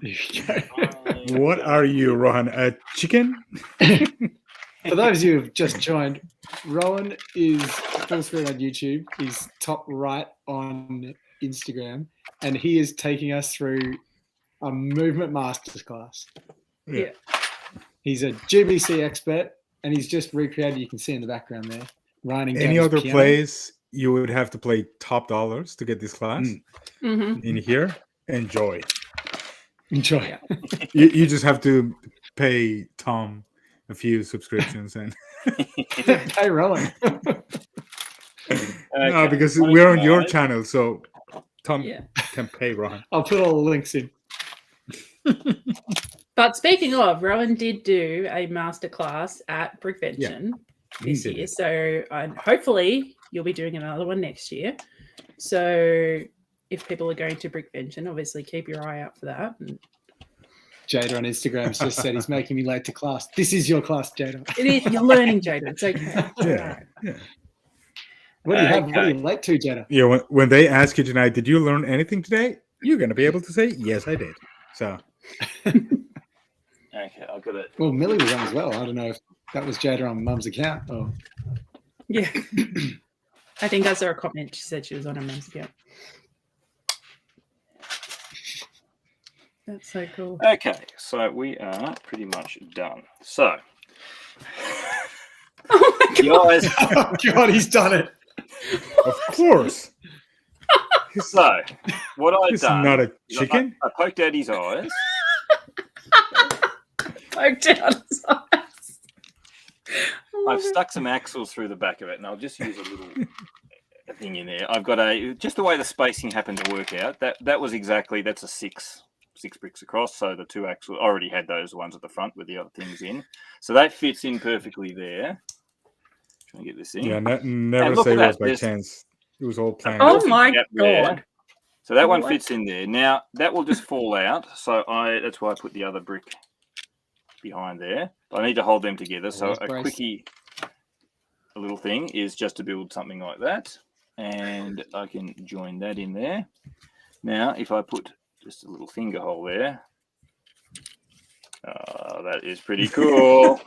it. What are you, Rohan? A chicken? For those of you who have just joined, Rowan is full screen on YouTube. He's top right on Instagram, and he is taking us through a movement masterclass. Yeah. He's a GBC expert, and he's just recreated. You can see in the background there. Ryan Any other place you would have to play top dollars to get this class. Mm-hmm. In here, enjoy. Enjoy. You just have to pay Tom a few subscriptions and Hey, Rowan. no, because we're on your channel, so Tom can pay Rohan. I'll put all the links in. But speaking of, Rowan did do a masterclass at Brickvention this year. So hopefully you'll be doing another one next year. So if people are going to Brickvention, obviously keep your eye out for that. And Jada on Instagram's just said he's making me late to class. This is your class, Jada. it is, you're learning, Jada. It's okay. Yeah. What do you have? What are you late to, Jada? Yeah, when they ask you tonight, did you learn anything today? You're going to be able to say, yes, I did. So. Okay, I've got it. Well, Millie was on as well. I don't know if that was Jada on Mum's account. Or... Yeah. I think I saw a comment. She said she was on her mum's account. That's so cool. Okay, so we are pretty much done. So, Oh my the god. eyes. Oh, God, he's done it. Of course. So, what I've It's done. not a is chicken. I poked out his eyes. Poked out his eyes. I've stuck some axles through the back of it, and I'll just use a little thing in there. I've got just the way the spacing happened to work out. That was exactly, that's a six bricks across. So the two axles, I already had those ones at the front with the other things in. So that fits in perfectly there. Trying to get this in. Yeah, never look say at it was that, by there's- chance. It was all planned. Oh my Gap there. god. So that one What? fits in there. Now that will just fall out. So that's why I put the other brick behind there. But I need to hold them together. So Always a brace. quickie, a little thing is just to build something like that. and I can join that in there. Now, if I put just a little finger hole there, that is pretty cool.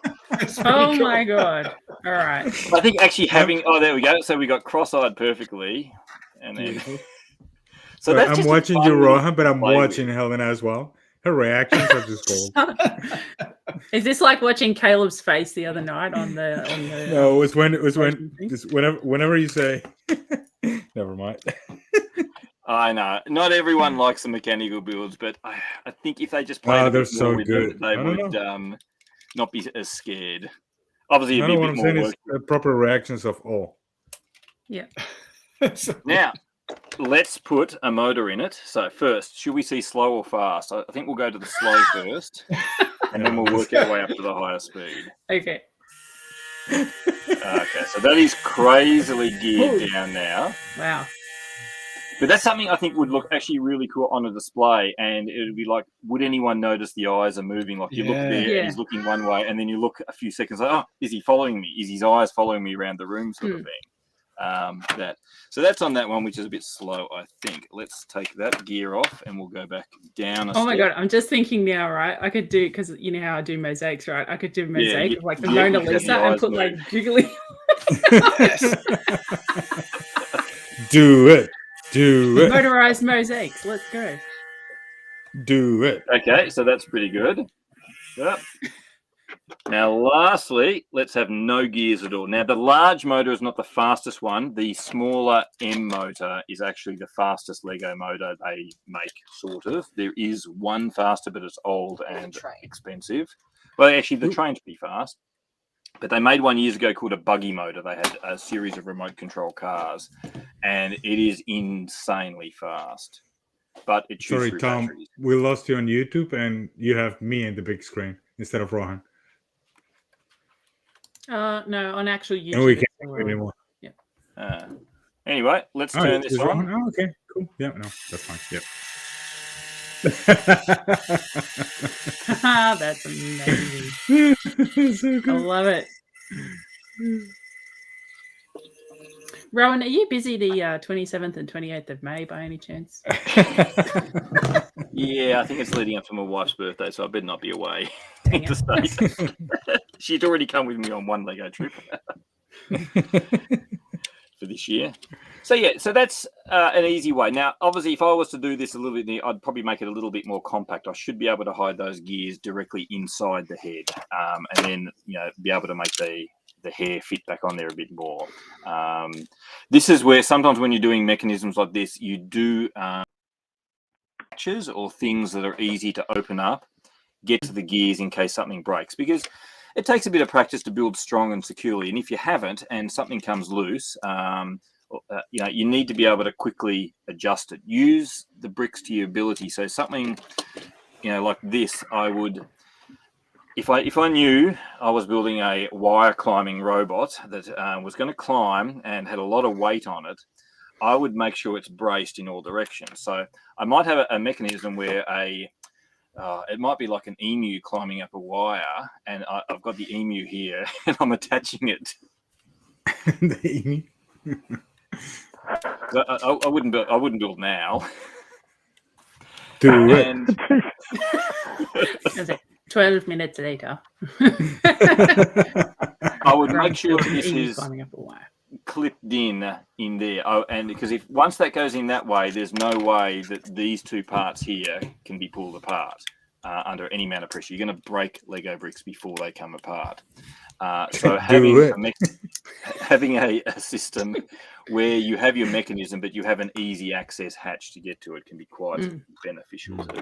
Oh my god! All right. I think actually having there we go. So we got cross-eyed perfectly, and then so that's I'm just watching a you, fun little Rohan, but I'm play watching with. Helena as well. Her reactions are just gold. Is this like watching Caleb's face the other night on the? No, it was Watching thing? just whenever you say. Never mind. I know not everyone likes the mechanical builds, but I think if they just played a they're bit more so with good. it, they No, would not be as scared. Obviously, it'd No, be a what bit I'm more saying work. is proper reactions of all. Yeah. Now, let's put a motor in it. So first, should we see slow or fast? I think we'll go to the slow first, and then we'll work our way up to the higher speed. Okay. Okay, so that is crazily geared down now. Wow. But that's something I think would look actually really cool on a display, and it would be like, would anyone notice the eyes are moving? Like you look there, Yeah. and he's looking one way, and then you look a few seconds, like, oh, is he following me? Is his eyes following me around the room, sort of thing? So that's on that one, which is a bit slow, I think. Let's take that gear off, and we'll go back down a step. Oh my god! I'm just thinking now, right? I could do, because you know how I do mosaics, right? I could do a mosaic of like the Mona you can have Lisa the and eyes put move. like giggly. Do it. Do it. Motorized mosaics. Let's go. Do it. Okay, so that's pretty good. Yep. Now, lastly, let's have no gears at all. Now, the large motor is not the fastest one. The smaller M motor is actually the fastest Lego motor they make, sort of. There is one faster, but it's old and expensive. Well, actually, the train's pretty fast. But they made one years ago called a buggy motor. They had a series of remote control cars, and it is insanely fast. But it shoots Sorry, through Tom. batteries. We lost you on YouTube, and you have me in the big screen instead of Rohan. No, on actual YouTube. And we can't it's hear you anymore. Yeah. Anyway, let's turn this on. Oh, okay, cool. Yeah, no, that's fine. Yep. That's amazing. So I good. love it. Rowan, are you busy the 27th and 28th of May by any chance? Yeah, I think it's leading up to my wife's birthday, so I better not be away Dang in the States. She'd already come with me on one Lego trip for this year. So yeah, so that's an easy way. Now, obviously, if I was to do this a little bit, I'd probably make it a little bit more compact. I should be able to hide those gears directly inside the head, and then be able to make the hair fit back on there a bit more. This is where sometimes when you're doing mechanisms like this, you do patches or things that are easy to open up, get to the gears in case something breaks, because it takes a bit of practice to build strong and securely. And if you haven't and something comes loose, you need to be able to quickly adjust it. Use the bricks to your ability. So something, like this, I would, if I knew I was building a wire climbing robot that was going to climb and had a lot of weight on it, I would make sure it's braced in all directions. So I might have a mechanism where it might be like an emu climbing up a wire, and I've got the emu here, and I'm attaching it. The emu. I wouldn't build now. Do it. And 12 minutes later. I would make sure this is climbing up a wire. clipped in there. And because if once that goes in that way, there's no way that these two parts here can be pulled apart under any amount of pressure. You're going to break Lego bricks before they come apart. So having a system where you have your mechanism, but you have an easy access hatch to get to it can be quite beneficial too.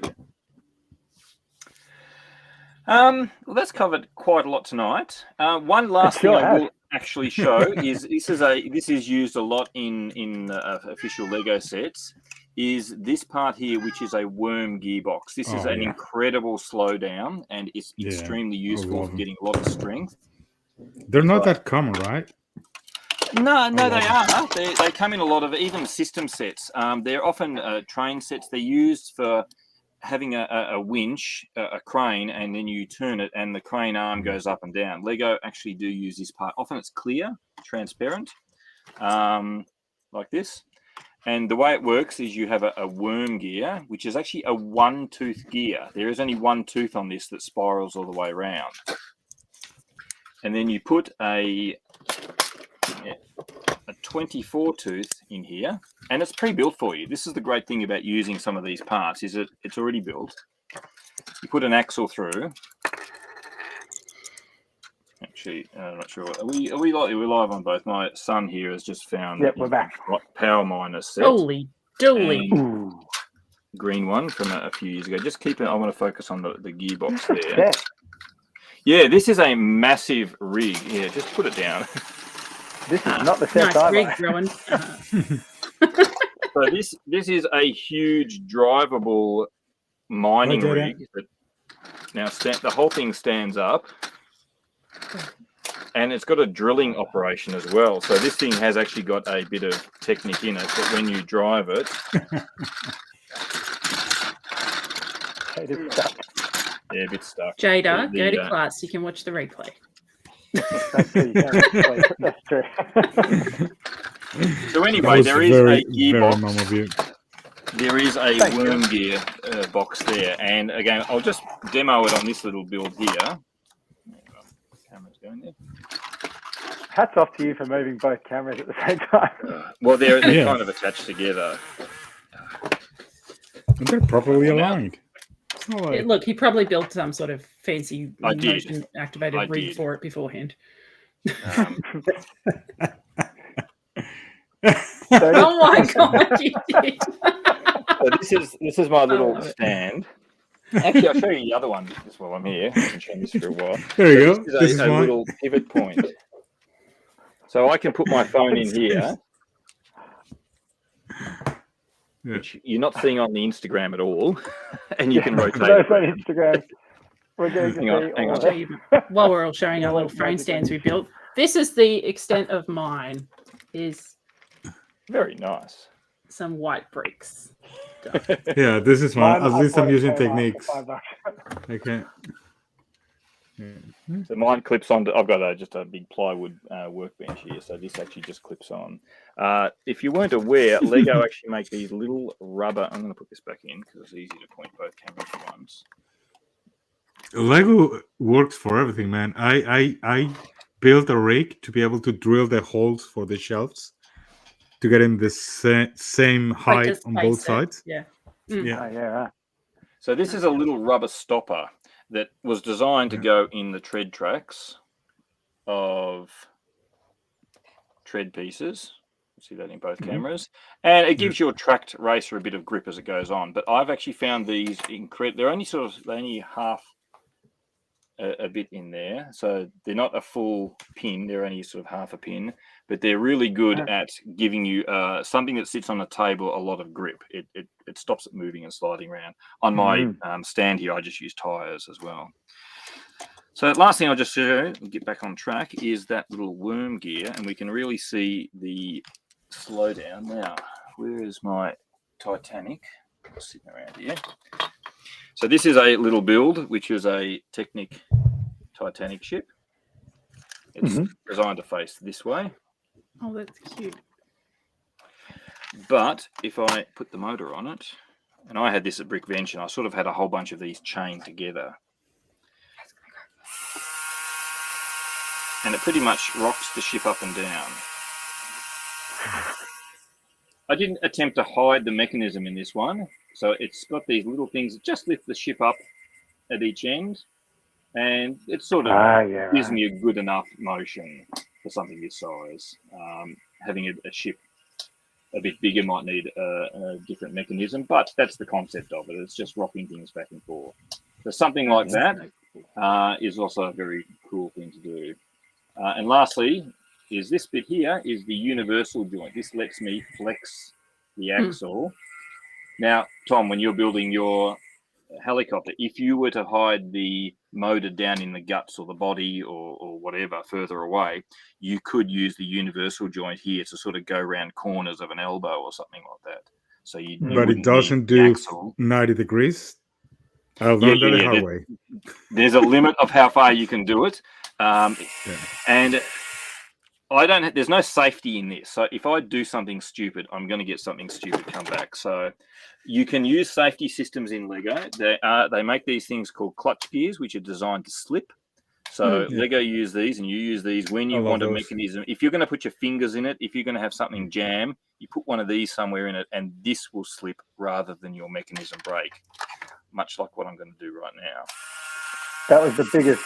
Well, that's covered quite a lot tonight. One last thing I will actually show is this is used a lot in official Lego sets. Is this part here, which is a worm gearbox. This is an incredible slowdown, and it's extremely useful for getting a lot of strength. They're not that common, right? No, they are. They come in a lot of even system sets. They're often train sets. They're used for having a winch, a crane, and then you turn it, and the crane arm goes up and down. Lego actually do use this part. Often it's clear, transparent. like this. And the way it works is you have a worm gear, which is actually a one-tooth gear. There is only one tooth on this that spirals all the way around. And then you put a 24 tooth in here, and it's pre-built for you. This is the great thing about using some of these parts, is that it's already built. You put an axle through. Actually, I'm not sure. Are we live on both? My son here has just found. Yep, we're back. Power miner set. Holy dooly! Green one from a few years ago. Just keep it. I want to focus on the gearbox there. Yeah. Yeah, this is a massive rig. Yeah, just put it down. This is not the set Nice rig, Rowan. So this is a huge drivable mining rig. That now the whole thing stands up. And it's got a drilling operation as well. So this thing has actually got a bit of technique in it, but when you drive it... It is stuck. Yeah, a bit stuck. Jada, go to class. You can watch the replay. That's true. So anyway, there is a gearbox. There is a Thank worm gear box there. And again, I'll just demo it on this little build here. Camera's going there. Hats off to you for moving both cameras at the same time. Well, they're kind of attached together. And they're properly aligned. It's not like... Look, he probably built some sort of fancy I did. motion-activated rig for it beforehand. Oh my god, you did! So this is my little stand. Actually, I'll show you the other one just while I'm here. I've been showing this for a while. There you go. This is a little pivot point. So I can put my phone in here, which you're not seeing on the Instagram at all, and you can rotate. Those on Instagram. We're going to Hang on. I'll show you while we're all showing our little phone stands we built. This is the extent of mine. Is very nice. Some white bricks. Yeah, this is mine. At least I'm using techniques. $5. Okay. So mine clips on. I've got just a big plywood workbench here, so this actually just clips on. If you weren't aware, Lego actually make these little rubber. I'm going to put this back in because it's easy to point both cameras at once. Lego works for everything, man. I built a rig to be able to drill the holes for the shelves to get in the same height on both sides. Yeah. Yeah. Oh, yeah, right. So this is a little rubber stopper that was designed to go in the tread tracks of tread pieces. See that in both cameras, and it gives your tracked racer a bit of grip as it goes on. But I've actually found these incredible. They're only half a bit in there, so they're not a full pin. They're only sort of half a pin, but they're really good at giving you something that sits on a table a lot of grip. It stops it moving and sliding around. On my stand here, I just use tires as well. So last thing I'll just show, get back on track, is that little worm gear, and we can really see the slowdown. Now, where is my Titanic? Sitting around here. So this is a little build, which is a Technic Titanic ship. It's designed to face this way. Oh, that's cute. But if I put the motor on it, and I had this at Brickvention, I sort of had a whole bunch of these chained together. And it pretty much rocks the ship up and down. I didn't attempt to hide the mechanism in this one. So it's got these little things that just lift the ship up at each end. And it sort of gives me a good enough motion for something this size. Having a ship a bit bigger might need a different mechanism, but that's the concept of it. It's just rocking things back and forth. So something like that is also a very cool thing to do. And lastly, is this bit here is the universal joint. This lets me flex the axle. Now, Tom, when you're building your helicopter, if you were to hide the motor down in the guts or the body or whatever further away, you could use the universal joint here to sort of go around corners of an elbow or something like that. So you but it doesn't do 90 degrees. I'll learn that the hard way. There's a limit of how far you can do it. And I don't. There's no safety in this. So if I do something stupid, I'm going to get something stupid come back. So you can use safety systems in Lego. They make these things called clutch gears, which are designed to slip. So Lego use these, and you use these when you want a mechanism. If you're going to put your fingers in it, if you're going to have something jam, you put one of these somewhere in it, and this will slip rather than your mechanism break. Much like what I'm going to do right now. That was the biggest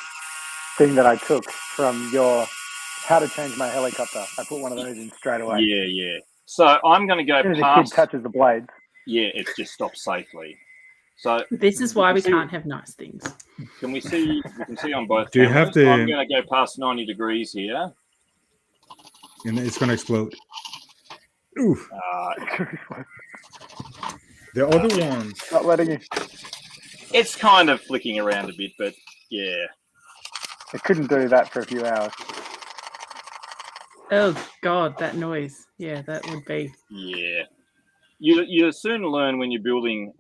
thing that I took from your how to change my helicopter. I put one of those in straight away. Yeah. So I'm going to go As soon as past. the kid touches the blades. Yeah, it just stops safely. So this is why we can't have nice things. Can we see? We can see on both. Do you have I'm going to go past 90 degrees here, and it's going to explode. Ooh. The other ones. Not letting you. It's kind of flicking around a bit, but yeah. I couldn't do that for a few hours. Oh God, that noise. Yeah, that would be. Yeah. You soon learn when you're building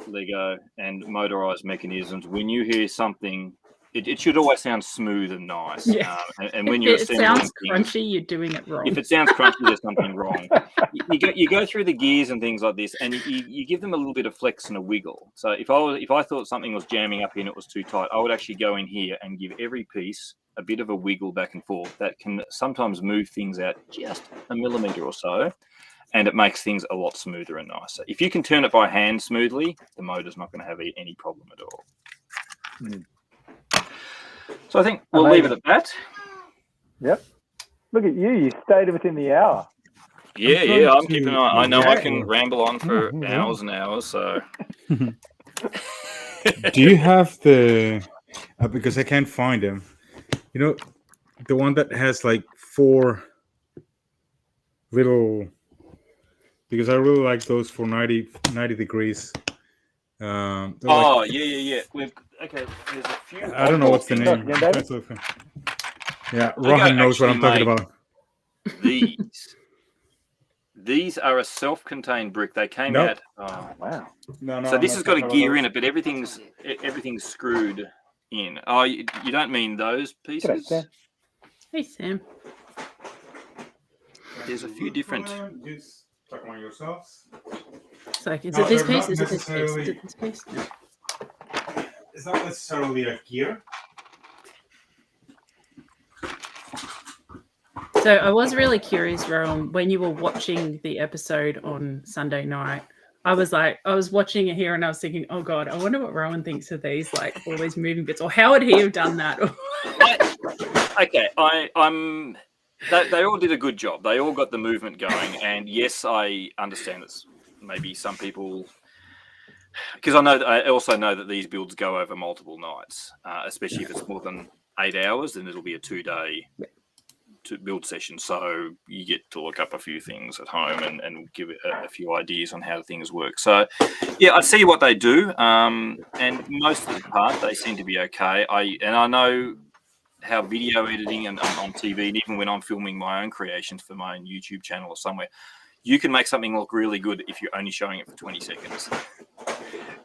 Lego and motorized mechanisms, when you hear something, it should always sound smooth and nice. Yeah. And when you're assembling sounds things, crunchy, you're doing it wrong. if it sounds crunchy, there's something wrong. You go through the gears and things like this, and you give them a little bit of flex and a wiggle. So if I thought something was jamming up here and it was too tight, I would actually go in here and give every piece a bit of a wiggle back and forth. That can sometimes move things out just a millimeter or so. And it makes things a lot smoother and nicer. If you can turn it by hand smoothly, the motor's not going to have any problem at all. So I think we'll leave it at that. Yep. Look at you. You stayed within the hour. Yeah. I'm keeping an eye. I know I can ramble on for hours and hours. So. Do you have the... because I can't find them. You know, the one that has like 4 little... Because I really like those for 90 degrees. Yeah. Okay, there's a few. I don't know what's the name. Yeah, Rohan knows what I'm talking about. These are a self-contained brick. They came out. Oh, wow. No, so this has got a gear in it, but everything's screwed in. Oh, you don't mean those pieces? Sam. Hey, Sam. There's a few different. Talk among yourselves. It's like, is it this piece? Is it this piece? Is it this piece? No. It's not necessarily a gear. So I was really curious, Rowan, when you were watching the episode on Sunday night. I was watching it here and I was thinking, oh God, I wonder what Rowan thinks of these, like all these moving bits, or how would he have done that? I'm. They all did a good job. They all got the movement going, and yes, I understand that maybe some people, because I also know that these builds go over multiple nights, especially if it's more than 8 hours, then it'll be a 2-day build session. So you get to look up a few things at home and give it a few ideas on how things work. So yeah, I see what they do, and most of the part they seem to be okay. I know how video editing and on TV, and even when I'm filming my own creations for my own YouTube channel or somewhere, you can make something look really good if you're only showing it for 20 seconds.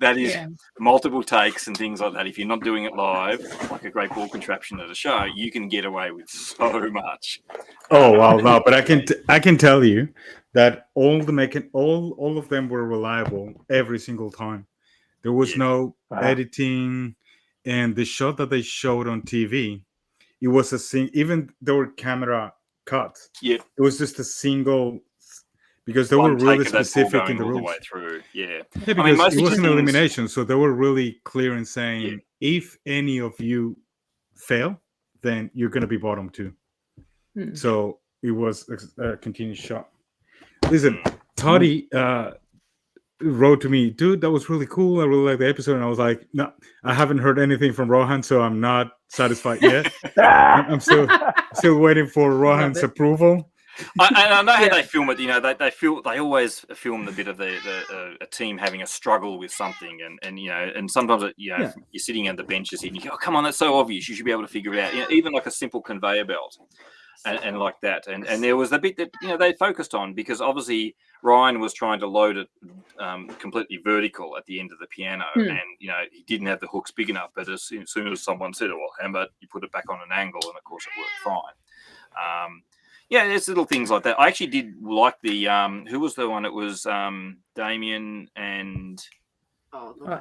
That is multiple takes and things like that. If you're not doing it live, like a great ball contraption at a show, you can get away with so much. Oh wow, no! But I can tell you that all of them were reliable every single time. There was no editing, and the shot that they showed on TV, it was even there were camera cuts. Yeah, it was just a single, because they were really specific in the rules. Way through. Yeah, because it was an elimination, so they were really clear in saying if any of you fail, then you're going to be bottom 2. So it was a continuous shot. Listen, Toddy wrote to me, dude, that was really cool. I really like the episode. And I was like, no, I haven't heard anything from Rohan, so I'm not satisfied yet. I'm still waiting for Rohan's approval. I know how they film it. You know, they always film a bit of a team having a struggle with something, and you know, and sometimes you're sitting on the benches and you go, oh, come on, that's so obvious. You should be able to figure it out. You know, even like a simple conveyor belt. And like that, and there was the bit that they focused on, because obviously Ryan was trying to load it completely vertical at the end of the piano, and he didn't have the hooks big enough. But as soon as someone said, "Oh, well, how about you put it back on an angle?" and of course it worked fine. Yeah, there's little things like that. I actually did like the who was the one? It was Damien and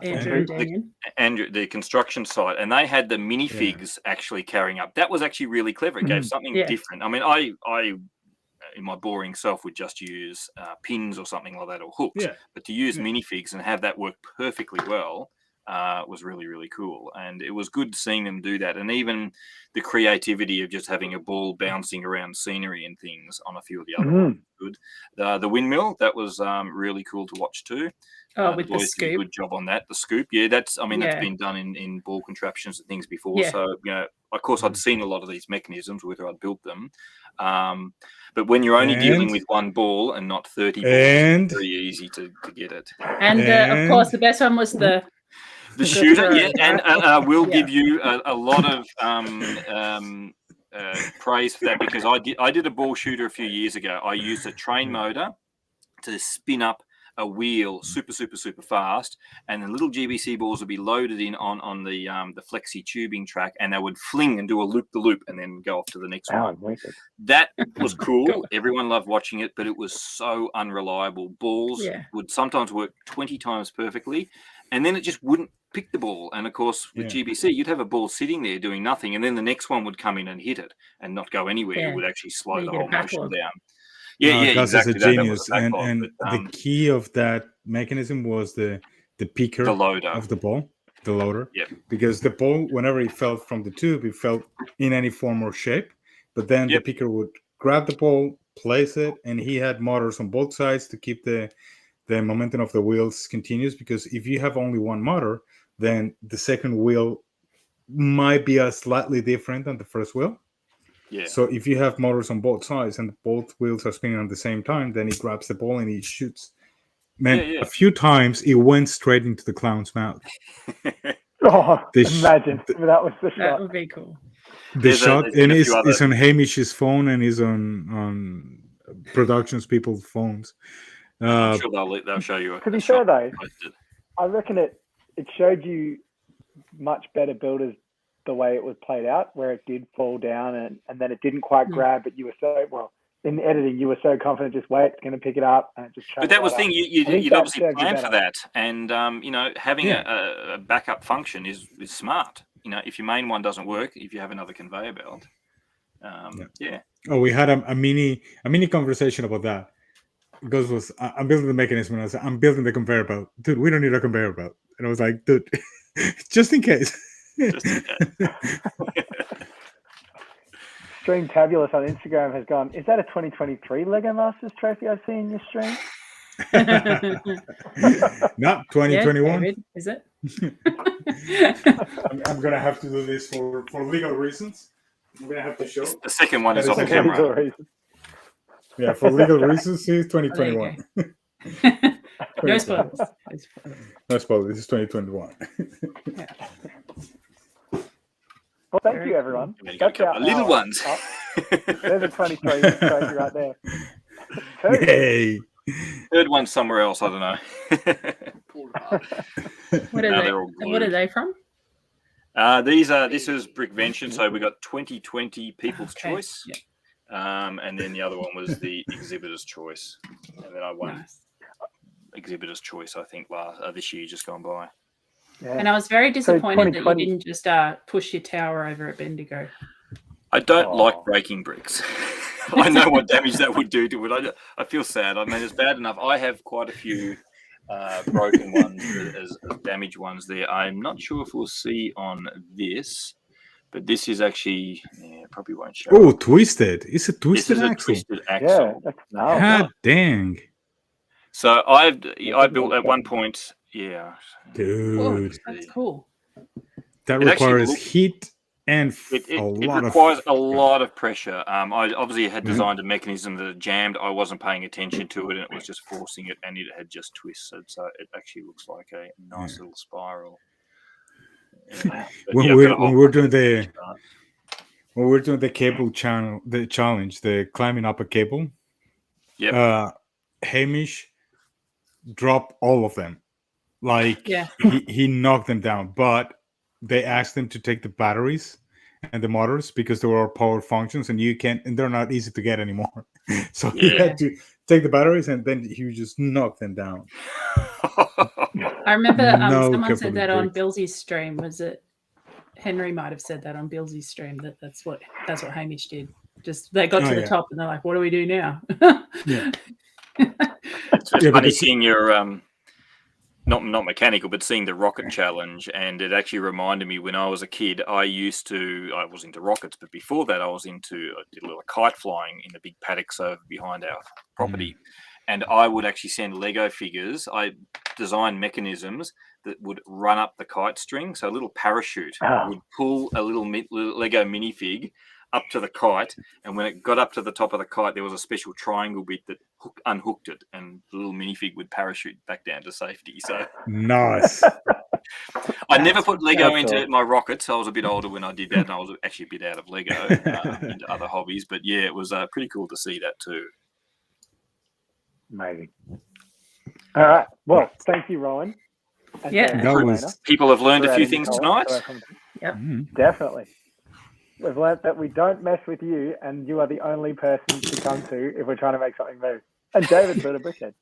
Andrew and Damien. Andrew, the construction site, and they had the minifigs actually carrying up. That was actually really clever. It gave something different. I mean, I in my boring self would just use pins or something like that or hooks, but to use minifigs and have that work perfectly well was really, really cool. And it was good seeing them do that. And even the creativity of just having a ball bouncing around scenery and things on a few of the other ones. Good. The windmill, that was really cool to watch too. Oh, with the boys did a scoop. good job on that. The scoop, that's been done in ball contraptions and things before. Yeah. So, of course, I'd seen a lot of these mechanisms, whether I'd built them. But when you're only dealing with one ball and not 30 balls, it's very easy to get it. And of course, the best one was the shooter, and I will give you a lot of praise for that, because I did a ball shooter a few years ago. I used a train motor to spin up a wheel super fast, and the little GBC balls would be loaded in on the flexi tubing track, and they would fling and do a loop and then go off to the next one. That was cool. Everyone loved watching it, but it was so unreliable. Balls would sometimes work 20 times perfectly, and then it just wouldn't pick the ball. And of course, with GBC, you'd have a ball sitting there doing nothing, and then the next one would come in and hit it and not go anywhere. It would actually slow the whole motion down. Gus exactly. is a genius, and the key of that mechanism was the peaker, the loader of the ball, the loader. Yeah. Because the ball, whenever it fell from the tube, it fell in any form or shape. But then the picker would grab the ball, place it, and he had motors on both sides to keep the momentum of the wheels continuous. Because if you have only one motor, then the second wheel might be slightly different than the first wheel. Yeah. So if you have motors on both sides and both wheels are spinning at the same time, then he grabs the ball and he shoots. Man, a few times it went straight into the clown's mouth. Imagine that was the shot. That would be cool. The shot and is on Hamish's phone and is on productions people's phones. I'm sure they'll show you. To be fair though, I reckon it showed you much better builders the way it was played out, where it did fall down and then it didn't quite grab, but you were so in editing you were so confident, just wait, it's going to pick it up, and it just. But that was the thing, you'd obviously plan for that, and having a backup function is smart. If your main one doesn't work, if you have another conveyor belt. Oh, we had a mini conversation about that. Gus was, I'm building the mechanism, and I said, I'm building the conveyor belt. Dude, we don't need a conveyor belt. And I was like, dude, just in case. Stream Tabulous on Instagram has gone, is that a 2023 Lego Masters trophy I see in your stream? Not 2021. David, is it? I'm gonna have to do this for legal reasons. I'm gonna have to show. The second one is off camera. Yeah, for legal reasons, it's 2021. No spoilers. No spoilers. This is 2021. Well, thank you, everyone. That's our little ones. There's a 23 trophy right there. Yay! Third one somewhere else. I don't know. What are they from? This is Brickvention. So we got 2020 People's Choice, and then the other one was the Exhibitor's Choice, and then I won Exhibitor's Choice. I think this year just gone by. Yeah. And I was very disappointed that you didn't just push your tower over at Bendigo. I don't like breaking bricks. I know what damage that would do to it. I feel sad. I mean, it's bad enough. I have quite a few broken ones as damaged ones there. I'm not sure if we'll see on this, but this is actually probably won't show. Oh, twisted! It's a twisted axle. Twisted axle. Yeah, God dang. So I built at one point. Yeah, dude, that's cool. That requires heat and it requires a lot of pressure. I obviously had designed a mechanism that jammed. I wasn't paying attention to it, and it was just forcing it, and it had just twisted. So it actually looks like a nice little spiral. When we're doing the cable challenge, the climbing up a cable. Hamish dropped all of them. Like he knocked them down, but they asked him to take the batteries and the motors because they were power functions, and they're not easy to get anymore. So you Yeah. had to take the batteries, and then you just knock them down. I remember No someone couple said of that on bricks. Billsy's stream. Was it Henry might have said that on Billsy's stream that's what Hamish did. Just they got to the top and they're like, "What do we do now?" Yeah. It's Yeah, funny because- seeing your not mechanical, but seeing the rocket challenge, and it actually reminded me when I was a kid. I was into rockets, but before that, I did a little kite flying in the big paddocks over behind our property, and I would actually send Lego figures. I designed mechanisms that would run up the kite string, so a little parachute would pull a little Lego minifig up to the kite, and when it got up to the top of the kite, there was a special triangle bit that unhooked it, and the little minifig would parachute back down to safety. So Nice. I never put Lego into my rockets. I was a bit older when I did that, and I was actually a bit out of Lego into other hobbies. But yeah, it was pretty cool to see that too. Amazing. All right. Well, thank you, Rowan. And Yeah. That was People have learned a few adding things colour tonight. to our conversation. Mhm. Definitely. We've learnt that we don't mess with you, and you are the only person to come to if we're trying to make something move. And David built a brickhead.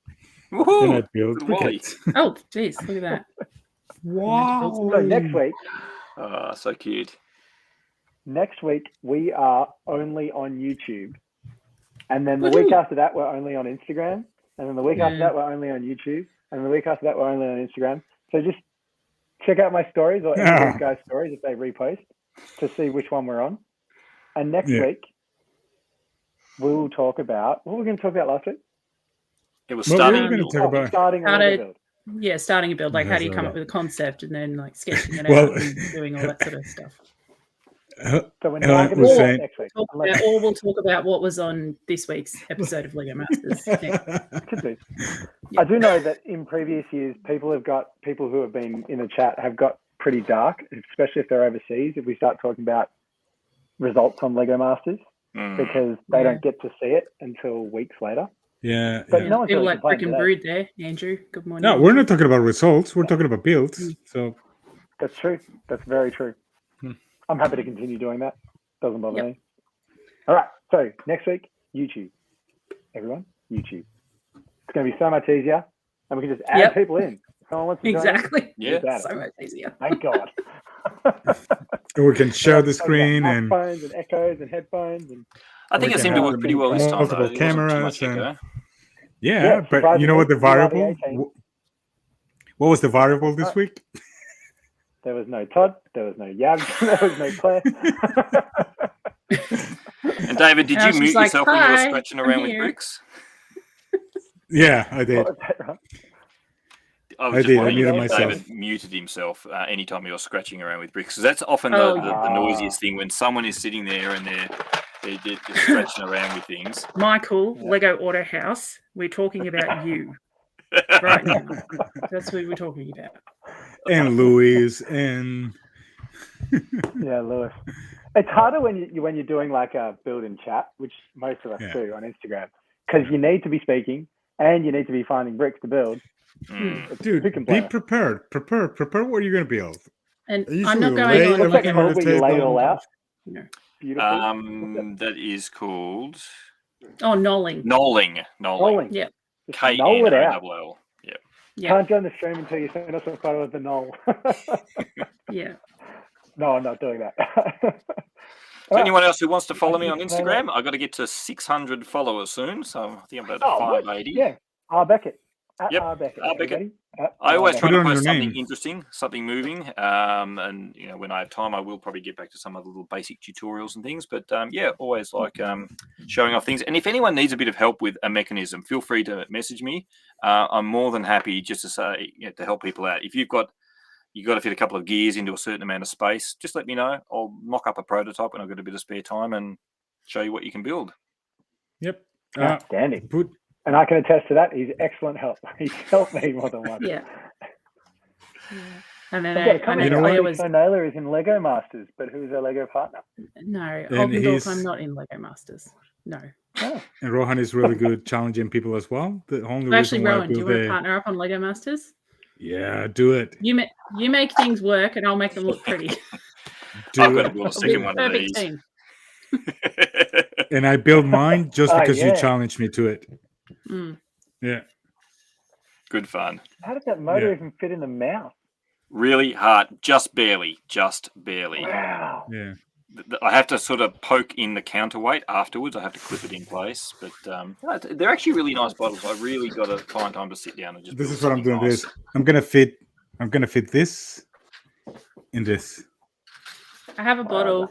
Then Woohoo! I built Good Wally. briquettes. Oh, geez, look at that. Wow. So next week So cute. we are only on YouTube, and then the week after that we're only on Instagram, and then the week after that we're only on YouTube, and the week after that we're only on Instagram. So just check out my stories or any of these guys' stories if they repost to see which one we're on. And next week we will talk about what were we going to talk about last week? It was Well, starting. we're going to talk about. Starting a Lego build. Yeah, starting a build. Like, how do you come That's up with a concept and then like sketching it Well- out and doing all that sort of stuff? So we're Helen not going to was do that saying- next week. Or we'll talk about what was on this week's episode of Lego Masters. Could do. I do know that in previous years, people who have been in the chat have got pretty dark, especially if they're overseas. If we start talking about results on Lego Masters, because they don't get to see it until weeks later. Yeah. But yeah. no one's People really like complaining freaking today. Brood there, Andrew. Good morning. No, we're not talking about results. We're talking about builds. So That's true. That's very true. I'm happy to continue doing that. Doesn't bother me. All right. So next week, YouTube. Everyone, YouTube. It's going to be so much easier, and we can just add people in. If someone wants to join us, Exactly. Yeah. just add So it. much easier. Thank God. we can share the screen and phones and echoes and headphones and I think We it can seemed to have work pretty well this time. multiple Though. There wasn't too cameras much echo. yeah, but you know what the surprisingly, variable? we are the 18. What was the variable this week? There was no Todd. There was no Yab. There was no Claire. And David, did And I you was mute just like, yourself when you were "Hi, scratching I'm around with here." bricks? Yeah, I did. What was that, right? I I was just did, I wondering muted if myself. David muted himself anytime he was scratching around with bricks. 'Cause that's often Oh, the noisiest thing when someone is sitting there and they're just scratching around with things. Michael, Lego Auto House, we're talking about you right now. That's what we're talking about. And Louis and Yeah, Lewis. It's harder when you're doing like a build in chat, which most of us Yeah. do on Instagram, because you need to be speaking and you need to be finding bricks to build. Mm. dude, Who can be blame us? prepared. Prepare what you're gonna build. And You I'm not should going lay on. What's that everything called on the where you lay it table. all out? No. Beautiful. That is called Oh, knolling. knolling. Knolling. Yeah. Just K knoll N it O out. L L. Yeah. Yeah. Can't join the stream until you send us a photo of the knoll. Yeah. No, I'm not doing that. So anyone else who wants to follow me on Thank you. Instagram, I've got to get to 600 followers soon. So I think I'm about Oh, at what? 580. Yeah. R. Beckett. At Yep, R. Beckett. R. Beckett. everybody. At I R. always try Put to it on post your something name. interesting, something moving, and when I have time, I will probably get back to some of the little basic tutorials and things. But yeah, always like showing off things. And if anyone needs a bit of help with a mechanism, feel free to message me. I'm more than happy just to say to help people out. If you've got to fit a couple of gears into a certain amount of space, just let me know. I'll mock up a prototype when I've got a bit of spare time and show you what you can build. Yep. Outstanding. Put And I can attest to that. He's excellent help. He's helped me more than once. Yeah. And then I've got a I comment. You know Claire what? was So Naylor is in Lego Masters, but who's our Lego partner? no. And Oldendorf, he's- I'm not in Lego Masters. No. Oh, and Rohan is really good challenging people as well. The only Actually, reason why I Rowan, do you built want to partner up on Lego Masters? Yeah, do it. You make things work, and I'll make them look pretty. to I've got to build a It'll be second a one of perfect these. team. and I built mine just Oh, because you yeah. challenged me to it. Mm. Yeah. Good fun. How did that motor Yeah. even fit in the mouth? Really hard. Just barely. Just barely. Wow. Yeah. I have to sort of poke in the counterweight afterwards. I have to clip it in place. But they're actually really nice bottles. I really got to find time to sit down and just This build is what I'm doing. something nice. This. I'm gonna fit this in this. I have a bottle.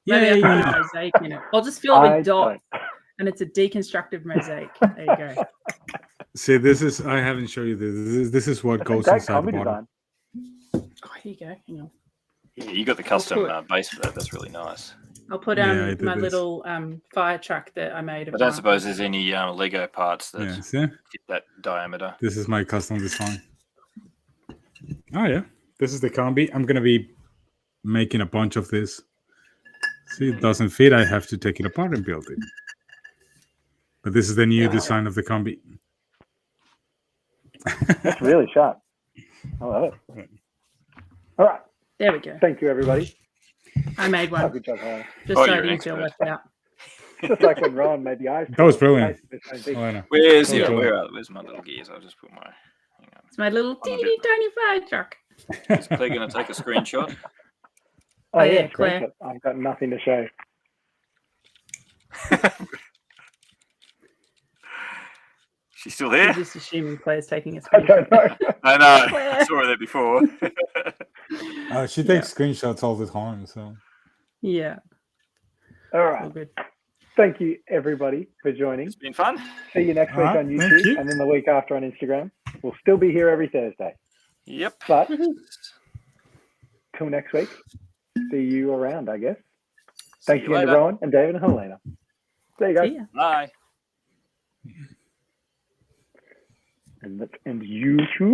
Maybe I Yay! can put a mosaic in it. I'll just fill it I with dots, and it's a deconstructive mosaic. There you go. See, this is. I haven't shown you this. This is what That's a goes great inside the cover bottle. design. Oh, here you go. Hang on. Yeah, you got the custom put- base for that. That's really nice. I'll put Yeah, I did my this. little fire truck that I made. I don't suppose there's any Lego parts that Yeah. See, fit that diameter. this is my custom design. Oh yeah, this is the combi. I'm gonna be making a bunch of this. See, it doesn't fit. I have to take it apart and build it. But this is the new design of the combi. That's really sharp. I love it. All right. There we go. Thank you, everybody. I made Oh, one good job, Helen. just Oh, so I you're an didn't feel expert. left out. Just like when Rowan made the eyes. That was brilliant. Big. Elena. Where's Oh, yeah, cool. where's my little gears? I'll just put my. Hang on. It's my little I'm a teeny bit- tiny fire truck. Is Claire going to take a screenshot? Oh, yeah, yeah, Claire. screenshot. I've got nothing to show. She's still I'm there? just assuming Claire's taking a I screenshot. don't know. I know. Claire. I saw her there before. She takes screenshots all the time. So Yeah, All all right. good. Thank you, everybody, for joining. It's been fun. See you next week All right, on thank YouTube you. and then the week after on Instagram. We'll still be here every Thursday. Yep. But till next week, see you around, I guess. Thanks See you again to later. Rowan and David and Helena. There you go. See ya. Bye. And let's end YouTube.